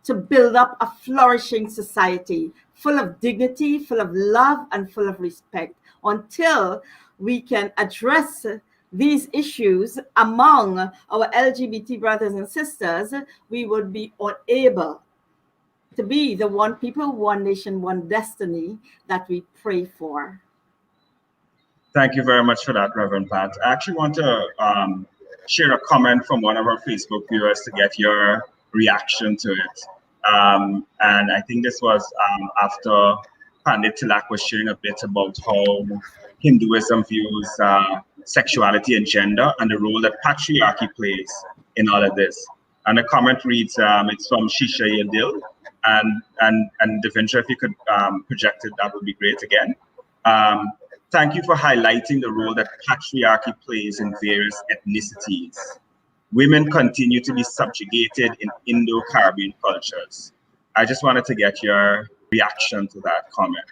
to build up a flourishing society, full of dignity, full of love, and full of respect. Until we can address these issues among our LGBT brothers and sisters, we would be unable to be the one people, one nation, one destiny that we pray for. Thank you very much for that, Reverend Pat. I actually want to share a comment from one of our Facebook viewers to get your reaction to it. And I think this was after Pandit Tilak was sharing a bit about how Hinduism views sexuality and gender and the role that patriarchy plays in all of this. And the comment reads, it's from Shisha Yadil, and Devendra, if you could project it, that would be great again. Thank you for highlighting the role that patriarchy plays in various ethnicities. Women continue to be subjugated in Indo-Caribbean cultures. I just wanted to get your reaction to that comment.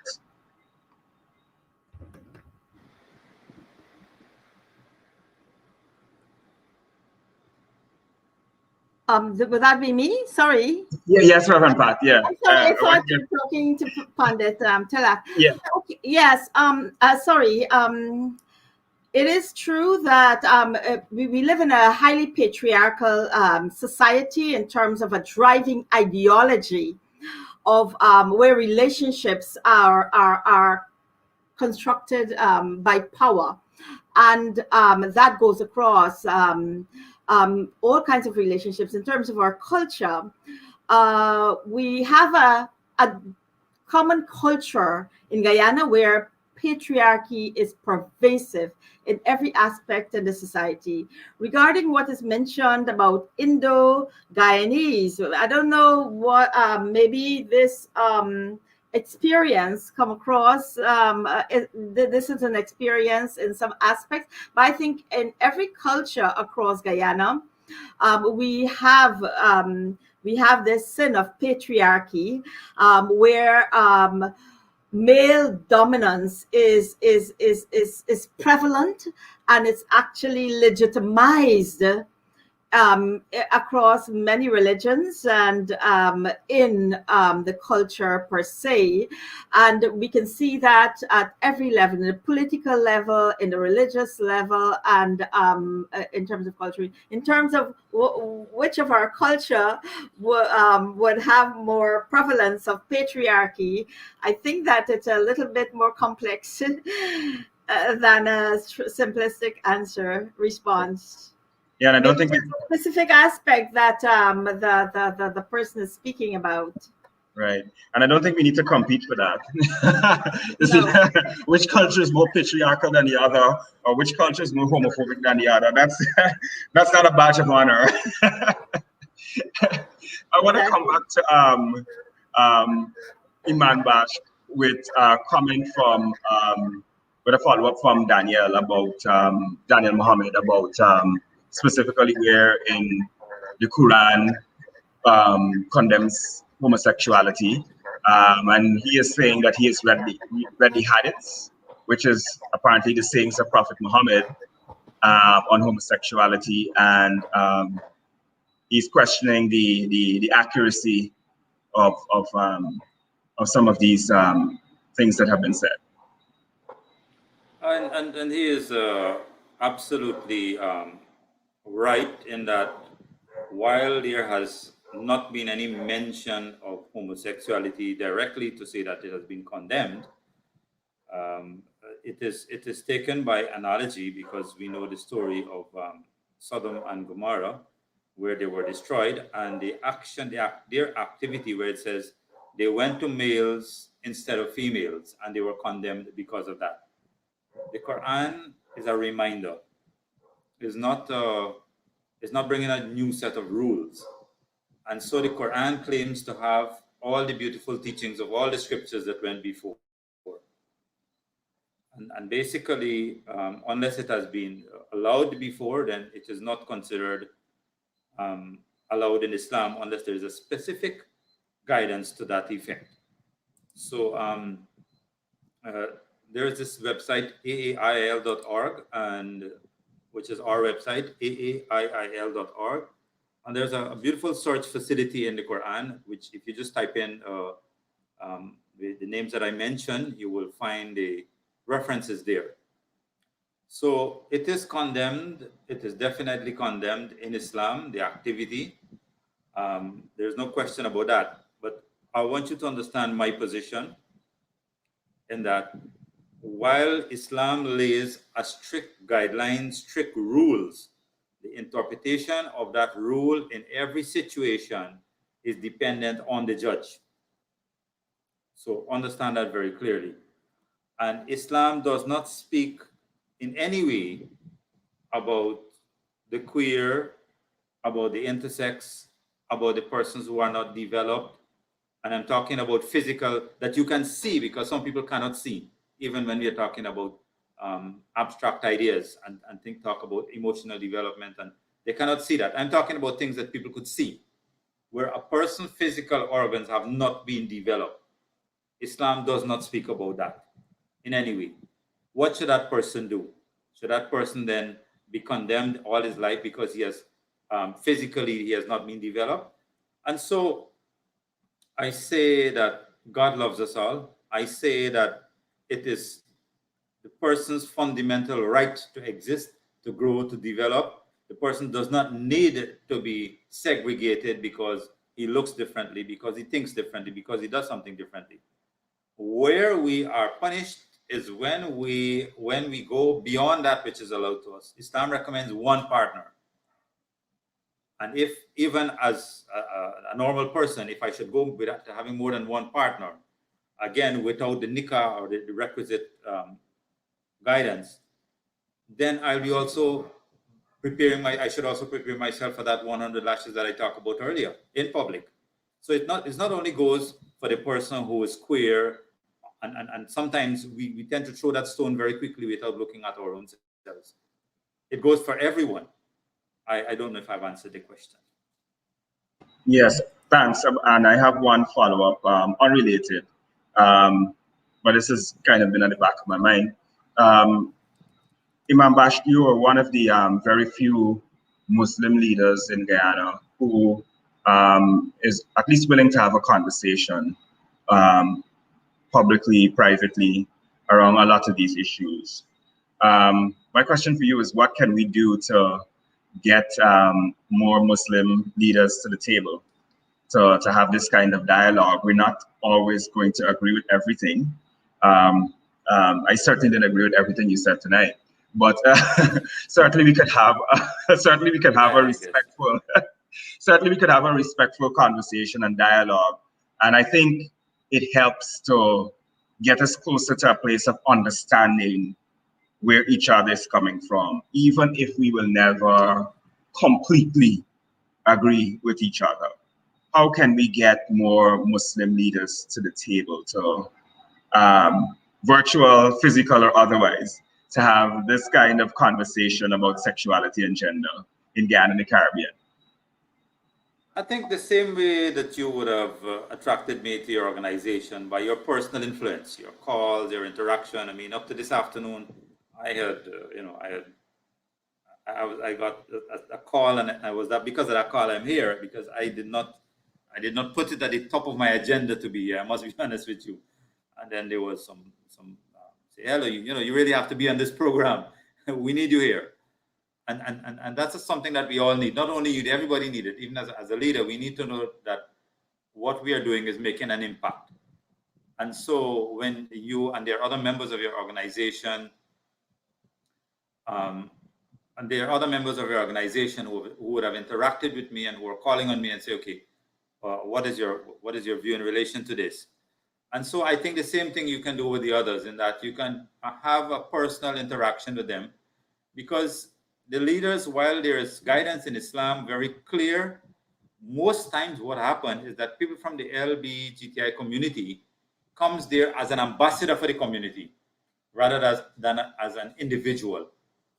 Would that be me? Sorry. Yeah, yes, Reverend Pat. Yeah. I'm sorry, I thought you were talking to Pandit Tilak. Yeah. Okay, yes. Sorry. It is true that we live in a highly patriarchal society in terms of a driving ideology of where relationships are constructed by power, and that goes across all kinds of relationships. In terms of our culture, we have a common culture in Guyana where patriarchy is pervasive in every aspect of the society. Regarding what is mentioned about Indo-Guyanese, I don't know what, maybe this experience come across, this is an experience in some aspects, but I think in every culture across Guyana, we have this sin of patriarchy, where male dominance is prevalent, and it's actually legitimized across many religions and in the culture per se. And we can see that at every level, in the political level, in the religious level, and in terms of culture, in terms of which of our culture would have more prevalence of patriarchy. I think that it's a little bit more complex than a simplistic answer response. Yeah, and I don't think Maybe a specific aspect that the person is speaking about. right, and I don't think we need to compete for that. This is which culture is more patriarchal than the other, or which culture is more homophobic than the other. That's not a badge of honor. I want to come back to Iman Bash with a comment from with a follow-up from Daniel about Daniel Muhammad about specifically where in the Quran condemns homosexuality, and he is saying that he has read the hadiths, which is apparently the sayings of Prophet Muhammad on homosexuality, and he's questioning the accuracy of some of these things that have been said. And he is absolutely right in that while there has not been any mention of homosexuality directly to say that it has been condemned, it is taken by analogy, because we know the story of Sodom and Gomorrah, where they were destroyed, and the action, their activity, where it says they went to males instead of females, and they were condemned because of that. The Quran is a reminder. It's not bringing a new set of rules. And so the Quran claims to have all the beautiful teachings of all the scriptures that went before. And basically, unless it has been allowed before, then it is not considered allowed in Islam unless there is a specific guidance to that effect. So there is this website, aail.org, and which is our website, aail.org. And there's a beautiful search facility in the Quran, which if you just type in the names that I mentioned, you will find the references there. So it is condemned. It is definitely condemned in Islam, the activity. There's no question about that. But I want you to understand my position in that while Islam lays a strict guideline, strict rules, the interpretation of that rule in every situation is dependent on the judge. So understand that very clearly. And Islam does not speak in any way about the queer, about the intersex, about the persons who are not developed. And I'm talking about physical, that you can see, because some people cannot see, even when we are talking about abstract ideas and talk about emotional development, and they cannot see that. I'm talking about things that people could see, where a person's physical organs have not been developed. Islam does not speak about that in any way. What should that person do? Should that person then be condemned all his life because he has physically he has not been developed? And so I say that God loves us all. I say that it is the person's fundamental right to exist, to grow, to develop. The person does not need to be segregated because he looks differently, because he thinks differently, because he does something differently. Where we are punished is when we go beyond that which is allowed to us. Islam recommends one partner. And if even as a normal person, if I should go without having more than one partner, again, without the nikah or the requisite guidance, then I'll be also I should also prepare myself for that 100 lashes that I talked about earlier in public. So it's not only goes for the person who is queer, and sometimes we tend to throw that stone very quickly without looking at our own selves. It goes for everyone. I don't know if I've answered the question. Yes, thanks. And I have one follow-up, unrelated, but this has kind of been at the back of my mind. Imam Bash, you are one of the very few Muslim leaders in Guyana who is at least willing to have a conversation publicly, privately, around a lot of these issues. My question for you is, what can we do to get more Muslim leaders to the table to have this kind of dialogue? We're not always going to agree with everything. I certainly didn't agree with everything you said tonight, but certainly we could have a respectful certainly we could have a respectful conversation and dialogue. And I think it helps to get us closer to a place of understanding where each other is coming from, even if we will never completely agree with each other. How can we get more Muslim leaders to the table, to virtual, physical, or otherwise, to have this kind of conversation about sexuality and gender in Guyana and the Caribbean? I think the same way that you would have attracted me to your organization by your personal influence, your calls, your interaction. I mean, up to this afternoon, I got a call, and I was that because of that call I'm here, because I did not put it at the top of my agenda to be here. I must be honest with you. And then there was some say, hello, you really have to be on this program. We need you here. And that's something that we all need. Not only you, everybody need it. Even as a leader, we need to know that what we are doing is making an impact. And so when you and there are other members of your organization, who would have interacted with me and who are calling on me and say, okay, what is your view in relation to this? And so I think the same thing you can do with the others, in that you can have a personal interaction with them, because the leaders, while there is guidance in Islam very clear, most times what happens is that people from the LGBTI community comes there as an ambassador for the community rather than as an individual.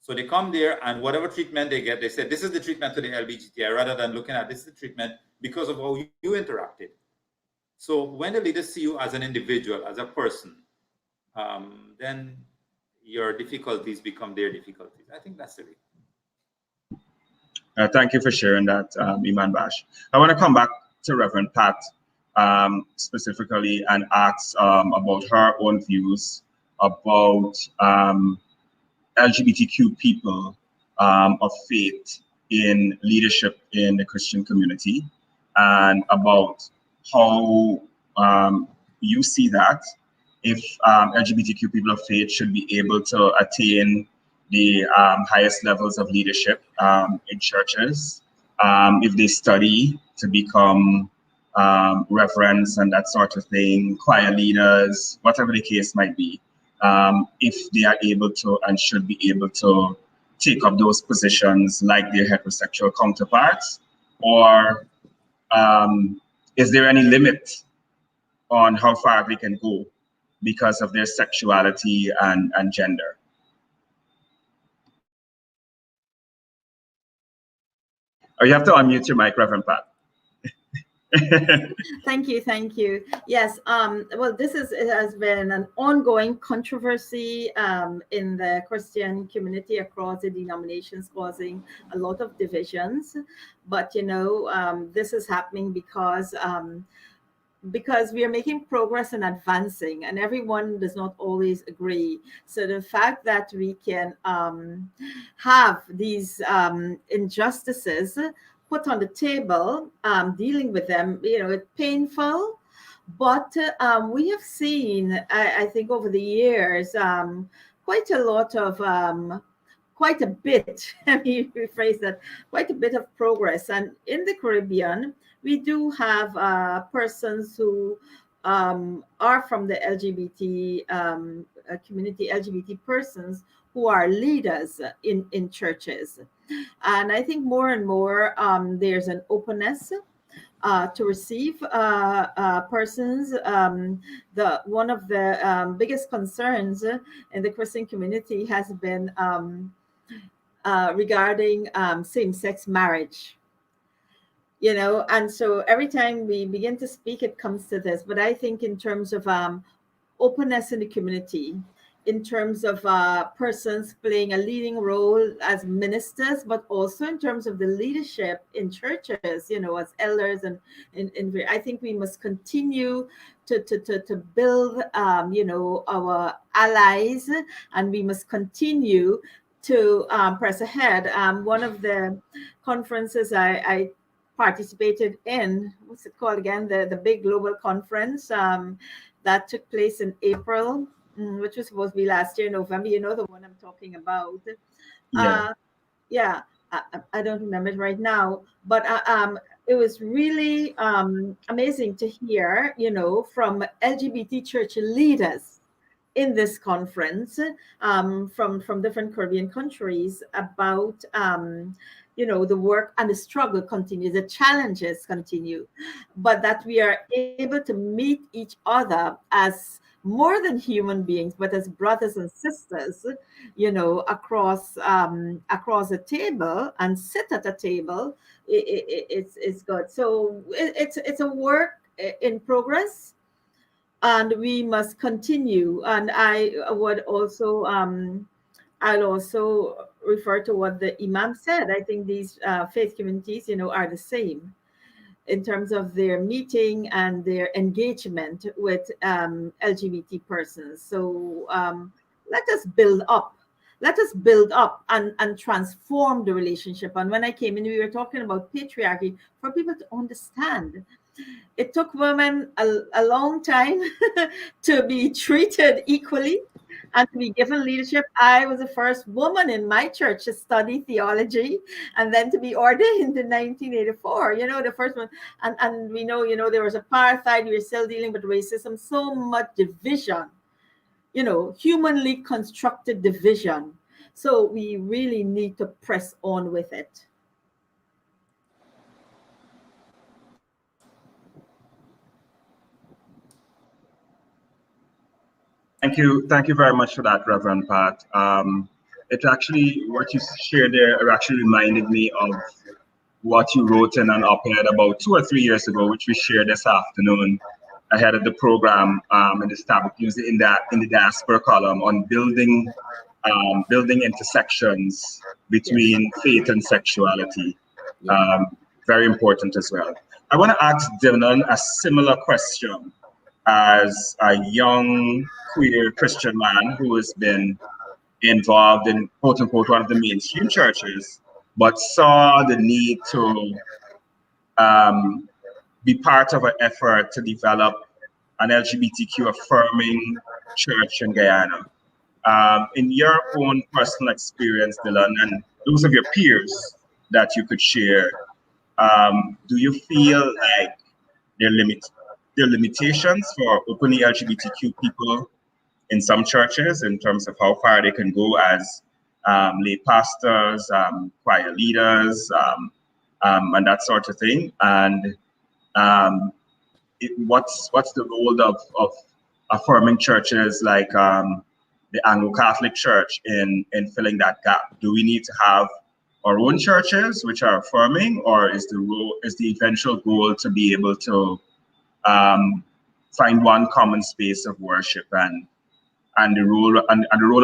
So they come there, and whatever treatment they get, they say, this is the treatment to the LGBTI, rather than looking at this is the treatment because of how you interacted. So when the leaders see you as an individual, as a person, then your difficulties become their difficulties. I think that's the way. Thank you for sharing that, Iman Bash. I want to come back to Reverend Pat specifically and ask about her own views about LGBTQ people of faith in leadership in the Christian community, and about how you see that, if LGBTQ people of faith should be able to attain the highest levels of leadership in churches, if they study to become reverends and that sort of thing, choir leaders, whatever the case might be, if they are able to and should be able to take up those positions like their heterosexual counterparts, or is there any limit on how far they can go because of their sexuality and gender? Oh, you have to unmute your mic, Reverend Pat. Thank you. Yes, well, it has been an ongoing controversy in the Christian community across the denominations, causing a lot of divisions. But this is happening because we are making progress and advancing, and everyone does not always agree. So the fact that we can have these injustices put on the table, dealing with them, it's painful. But we have seen, I think over the years, quite a bit, let me rephrase that, quite a bit of progress. And in the Caribbean, we do have persons who are from the LGBT community, LGBT persons who are leaders in churches. And I think more and more there's an openness to receive persons. One of the biggest concerns in the Christian community has been regarding same-sex marriage. And so every time we begin to speak, it comes to this. But I think in terms of openness in the community, in terms of persons playing a leading role as ministers, but also in terms of the leadership in churches, as elders, and I think we must continue to build, our allies, and we must continue to press ahead. One of the conferences I participated in, what's it called again? The big global conference that took place in April, which was supposed to be last year, November. You know the one I'm talking about. Yeah. Yeah, I don't remember it right now, but it was really amazing to hear, from LGBT church leaders in this conference from different Caribbean countries about the work and the struggle continues, the challenges continue, but that we are able to meet each other as more than human beings, but as brothers and sisters, across a table and sit at a table. It's good. So it's a work in progress, and we must continue. And I'll also refer to what the Imam said. I think these faith communities, are the same in terms of their meeting and their engagement with LGBT persons. So let us build up. Let us build up and transform the relationship. And when I came in, we were talking about patriarchy for people to understand. It took women a long time to be treated equally and to be given leadership. I was the first woman in my church to study theology and then to be ordained in 1984, the first one. And we know, there was apartheid, we were still dealing with racism, so much division, humanly constructed division. So we really need to press on with it. Thank you very much for that, Reverend Pat. It actually, what you shared there actually reminded me of what you wrote in an op-ed about 2 or 3 years ago, which we shared this afternoon ahead of the program in the Starbuck News in the diaspora column on building intersections between faith and sexuality. Very important as well. I want to ask Dylan a similar question as a young queer Christian man who has been involved in quote unquote one of the mainstream churches, but saw the need to be part of an effort to develop an LGBTQ affirming church in Guyana. In your own personal experience, Dylan, and those of your peers that you could share, do you feel like there are limitations for openly LGBTQ people in some churches in terms of how far they can go as lay pastors, choir leaders, and that sort of thing? And what's the role of affirming churches like the Anglo-Catholic Church in filling that gap? Do we need to have our own churches which are affirming, or is the eventual goal to be able to find one common space of worship, and the role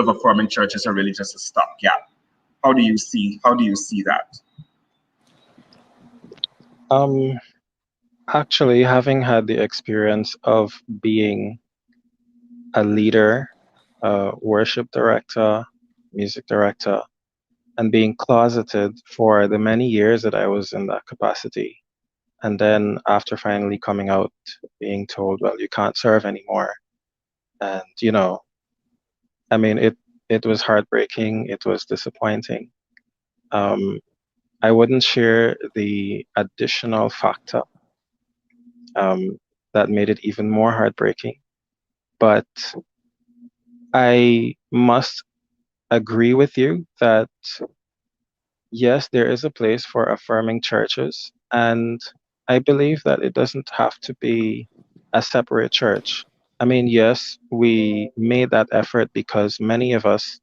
of affirming churches are really just a stopgap? How do you see that? Actually, having had the experience of being a leader, a worship director, music director, and being closeted for the many years that I was in that capacity, and then after finally coming out, being told, well, you can't serve anymore. And, I mean, it was heartbreaking. It was disappointing. I wouldn't share the additional factor that made it even more heartbreaking. But I must agree with you that yes, there is a place for affirming churches, and I believe that it doesn't have to be a separate church. I mean, yes, we made that effort because many of us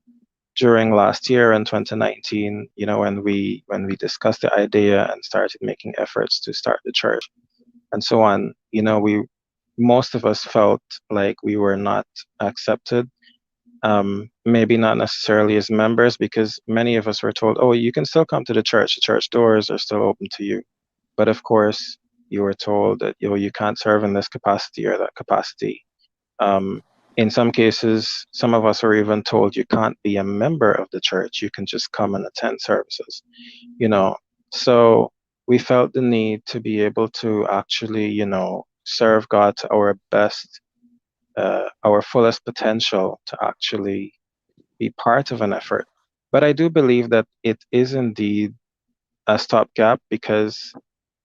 during last year in 2019, when we discussed the idea and started making efforts to start the church and so on, we most of us felt like we were not accepted, maybe not necessarily as members, because many of us were told, oh, you can still come to the church doors are still open to you. But of course, you were told that you can't serve in this capacity or that capacity. Um, in some cases, some of us were even told you can't be a member of the church, you can just come and attend services, So we felt the need to be able to actually, serve God to our best, our fullest potential to actually be part of an effort. But I do believe that it is indeed a stopgap because,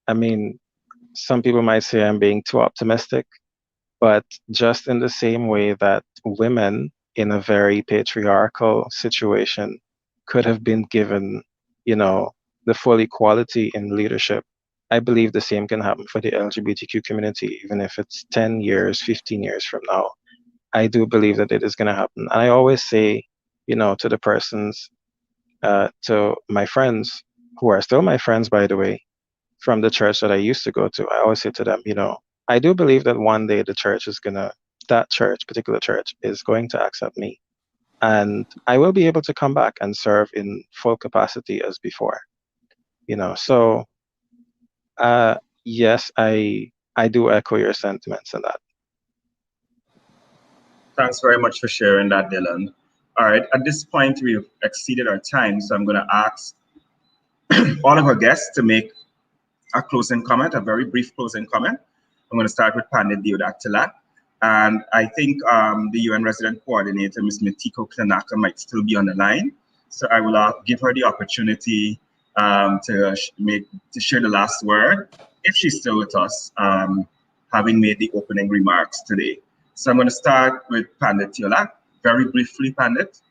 I mean, some people might say I'm being too optimistic, but just in the same way that women in a very patriarchal situation could have been given, the full equality in leadership, I believe the same can happen for the LGBTQ community, even if it's 10 years, 15 years from now. I do believe that it is going to happen. And I always say, to the persons, to my friends, who are still my friends, by the way, from the church that I used to go to, I always say to them, I do believe that one day that church, particular church, is going to accept me. And I will be able to come back and serve in full capacity as before. So yes, I do echo your sentiments in that. Thanks very much for sharing that, Dylan. All right, at this point, we've exceeded our time, so I'm going to ask all of our guests to make a closing comment, a very brief closing comment. I'm going to start with Pandit Deodaktila. And I think the UN resident coordinator, Ms. Mitiko Klanaka, might still be on the line. So I will give her the opportunity to share the last word, if she's still with us, having made the opening remarks today. So I'm going to start with Pandit Deodak. Very briefly, Pandit.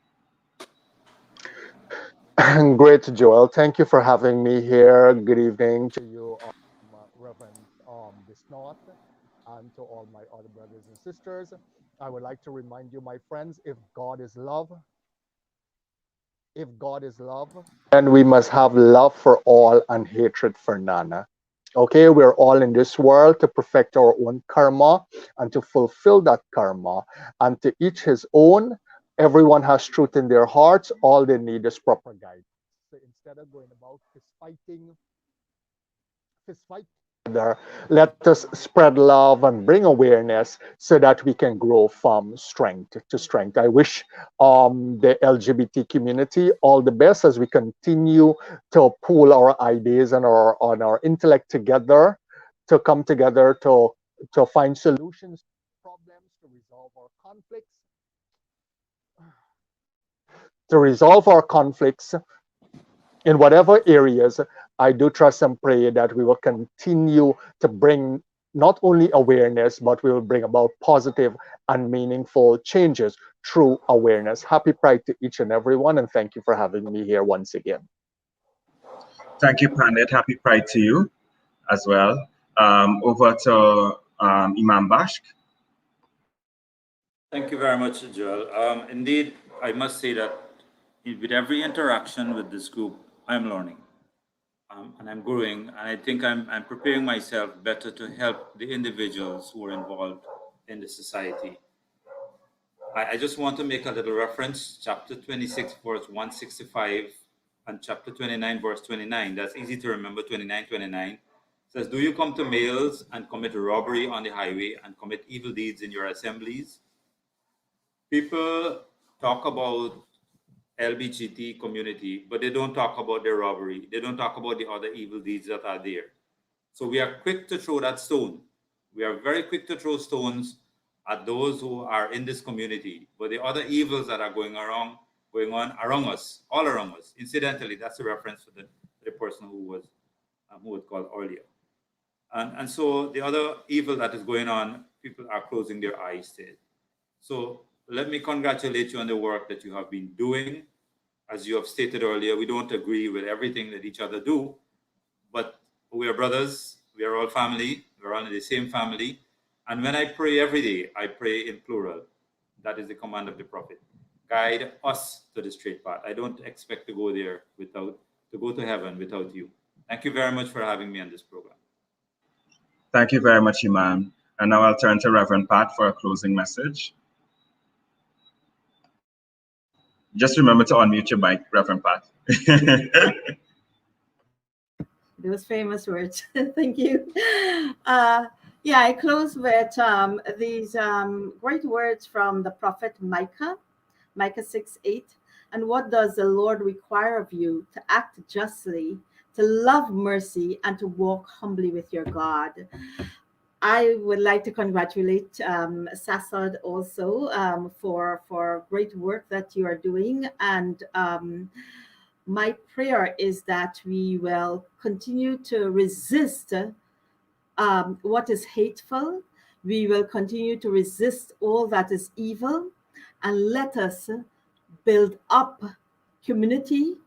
Great, Joel. Thank you for having me here. Good evening to you, Reverend Bisnoth, and to all my other brothers and sisters. I would like to remind you, my friends, if God is love, then we must have love for all and hatred for none. Okay, we're all in this world to perfect our own karma and to fulfill that karma, and to each his own. Everyone has truth in their hearts. All they need is proper guidance. So instead of going about fist fight together, let us spread love and bring awareness so that we can grow from strength to strength. I wish the LGBT community all the best as we continue to pool our ideas and our intellect together, to come together to find solutions to problems, to resolve our conflicts in whatever areas. I do trust and pray that we will continue to bring not only awareness, but we will bring about positive and meaningful changes through awareness. Happy Pride to each and every one, and thank you for having me here once again. Thank you, Pandit. Happy Pride to you as well. Over to Imam Bashk. Thank you very much, Joel. Indeed, I must say that with every interaction with this group, I'm learning and I'm growing. And I think I'm preparing myself better to help the individuals who are involved in the society. I just want to make a little reference, chapter 26, verse 165, and chapter 29, verse 29. That's easy to remember, 29, 29. Says, do you come to males and commit robbery on the highway and commit evil deeds in your assemblies? People talk about LBGT community, but they don't talk about their robbery. They don't talk about the other evil deeds that are there. So we are quick to throw that stone. We are very quick to throw stones at those who are in this community, but the other evils that are going on around us, all around us. Incidentally, that's a reference to the person who was called earlier. And so the other evil that is going on, people are closing their eyes to it. So let me congratulate you on the work that you have been doing. As you have stated earlier, we don't agree with everything that each other do, but we are brothers. We are all family. We're all in the same family. And when I pray every day, I pray in plural. That is the command of the prophet. Guide us to the straight path. I don't expect to go there to go to heaven without you. Thank you very much for having me on this program. Thank you very much, Imam. And now I'll turn to Reverend Pat for a closing message. Just remember to unmute your mic, Reverend Pat. Those famous words. Thank you. Yeah, I close with these great words from the prophet Micah 6:8. And what does the Lord require of you? To act justly, to love mercy, and to walk humbly with your God. I would like to congratulate SASOD also for great work that you are doing. And my prayer is that we will continue to resist what is hateful. We will continue to resist all that is evil, and let us build up community,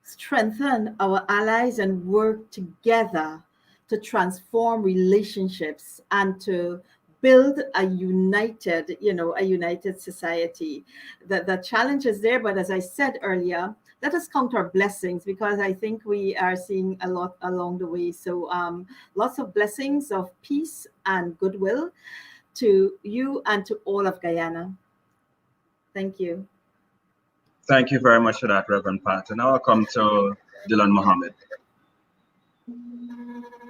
strengthen our allies, and work together to transform relationships and to build a united society. The challenge is there, but as I said earlier, let us count our blessings, because I think we are seeing a lot along the way. So lots of blessings of peace and goodwill to you and to all of Guyana. Thank you. Thank you very much for that, Reverend Pat. And now I'll come to Dylan Mohammed.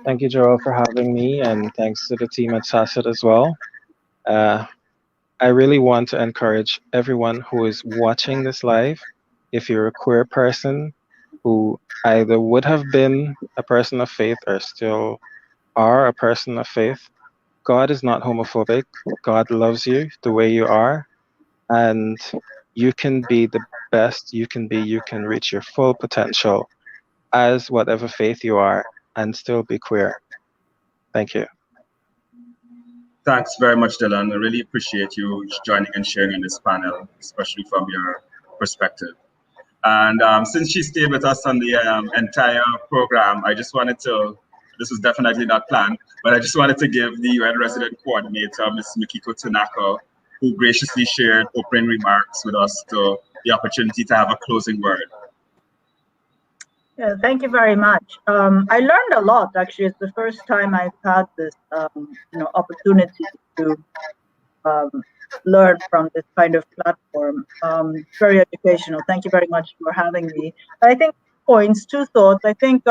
Thank you, Joel, for having me, and thanks to the team at SASOD as well. I really want to encourage everyone who is watching this live, if you're a queer person who either would have been a person of faith or still are a person of faith, God is not homophobic. God loves you the way you are, and you can be the best you can be. You can reach your full potential as whatever faith you are and still be queer. Thank you. Thanks very much, Dylan. I really appreciate you joining and sharing in this panel, especially from your perspective. And since she stayed with us on the entire program, I just wanted to, this was definitely not planned, but I just wanted to give the UN resident coordinator, Ms. Mikiko Tanaka, who graciously shared opening remarks with us, to the opportunity to have a closing word. Yeah, thank you very much. I learned a lot, actually. It's the first time I've had this, opportunity to learn from this kind of platform. Very educational. Thank you very much for having me. I think two thoughts. I think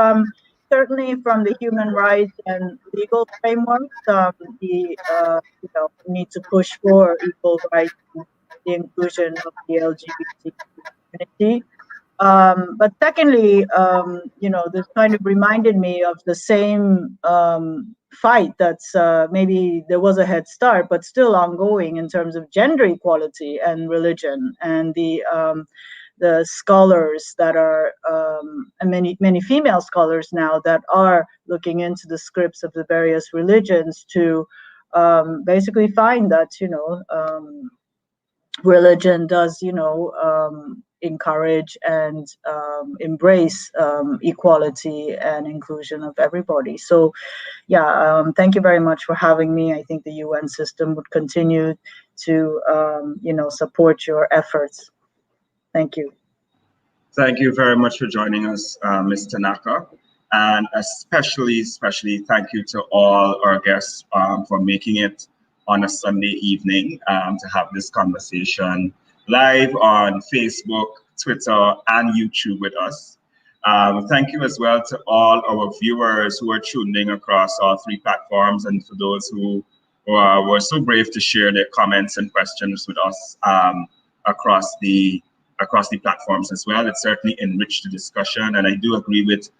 certainly from the human rights and legal framework, the need to push for equal rights and the inclusion of the LGBT community. But secondly, this kind of reminded me of the same fight that's maybe there was a head start, but still ongoing in terms of gender equality and religion, and the scholars that are and many female scholars now that are looking into the scripts of the various religions to basically find that religion does encourage and embrace equality and inclusion of everybody. So yeah, thank you very much for having me. I think the UN system would continue to support your efforts. Thank you. Thank you very much for joining us, Ms. Tanaka. And especially thank you to all our guests for making it on a Sunday evening to have this conversation live on Facebook, Twitter, and YouTube with us. Thank you as well to all our viewers who are tuning across all three platforms, and for those who were so brave to share their comments and questions with us across the platforms as well. It certainly enriched the discussion, and I do agree with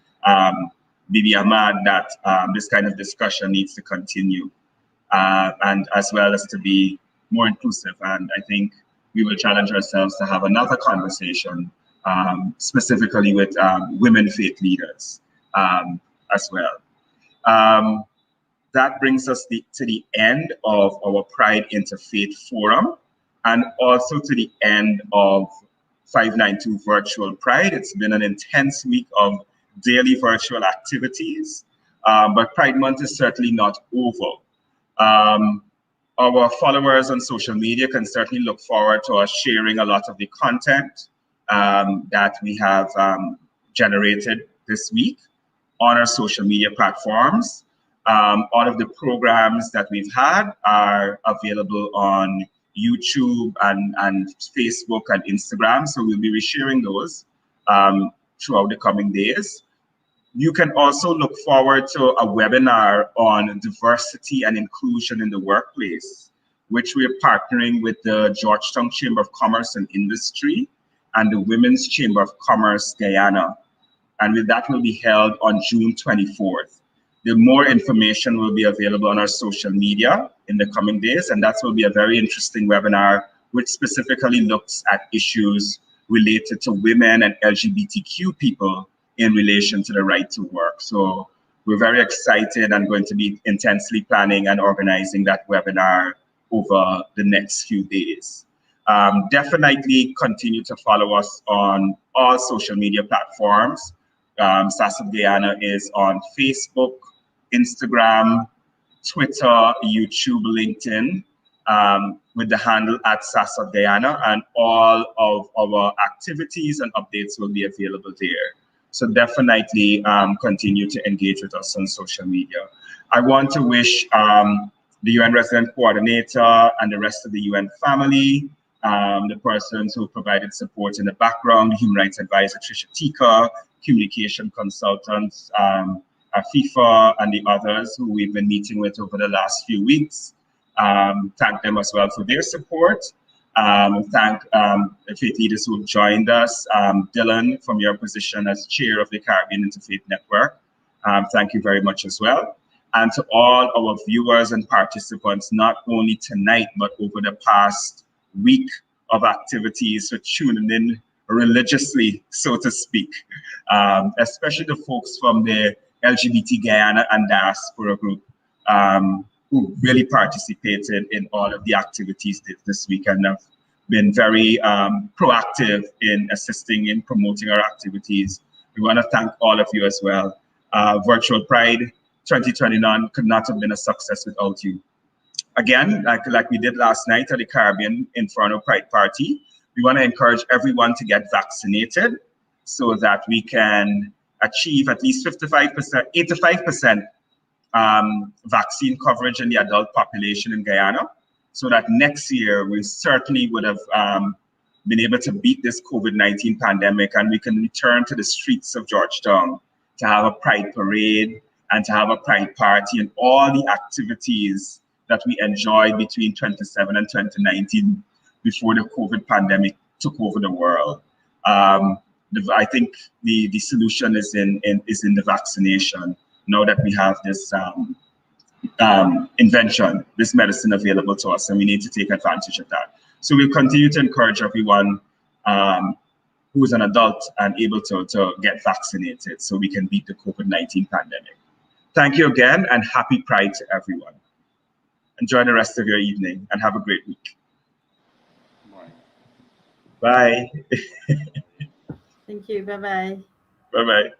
Bibi Ahmad that this kind of discussion needs to continue, and as well as to be more inclusive. And I think we will challenge ourselves to have another conversation specifically with women faith leaders as well. that brings us to the end of our Pride Interfaith Forum, and also to the end of 592 Virtual Pride. It's been an intense week of daily virtual activities, but Pride Month is certainly not over. Our followers on social media can certainly look forward to us sharing a lot of the content that we have generated this week on our social media platforms. All of the programs that we've had are available on YouTube and Facebook and Instagram, so we'll be resharing those throughout the coming days. You can also look forward to a webinar on diversity and inclusion in the workplace, which we're partnering with the Georgetown Chamber of Commerce and Industry and the Women's Chamber of Commerce, Guyana. And that will be held on June 24th. The more information will be available on our social media in the coming days, and that will be a very interesting webinar, which specifically looks at issues related to women and LGBTQ people in relation to the right to work. So we're very excited and going to be intensely planning and organizing that webinar over the next few days. Definitely continue to follow us on all social media platforms. SASOD Guyana is on Facebook, Instagram, Twitter, YouTube, LinkedIn, with the handle at SASOD Guyana, and all of our activities and updates will be available there. So definitely continue to engage with us on social media. I want to wish the UN Resident Coordinator and the rest of the UN family, the persons who provided support in the background, Human Rights Advisor Trisha Tika, communication consultants, FIFA, and the others who we've been meeting with over the last few weeks. Thank them as well for their support. Thank the faith leaders who have joined us. Dylan, from your position as chair of the Caribbean Interfaith Network, thank you very much as well. And to all our viewers and participants, not only tonight, but over the past week of activities, for tuning in religiously, so to speak, especially the folks from the LGBT Guyana and Diaspora group, who really participated in all of the activities this week and have been very proactive in assisting in promoting our activities. We want to thank all of you as well. Virtual Pride 2029 could not have been a success without you. Again, like we did last night at the Caribbean Inferno Pride Party, we want to encourage everyone to get vaccinated so that we can achieve at least 55%, 85% vaccine coverage in the adult population in Guyana, so that next year we certainly would have been able to beat this COVID-19 pandemic, and we can return to the streets of Georgetown to have a Pride parade and to have a Pride party and all the activities that we enjoyed between 2017 and 2019 before the COVID pandemic took over the world. I think the solution is in the vaccination. Now that we have this invention, this medicine available to us, and we need to take advantage of that. So we'll continue to encourage everyone who is an adult and able to get vaccinated so we can beat the COVID-19 pandemic. Thank you again, and happy Pride to everyone. Enjoy the rest of your evening and have a great week. Bye. Thank you. Bye-bye. Bye-bye.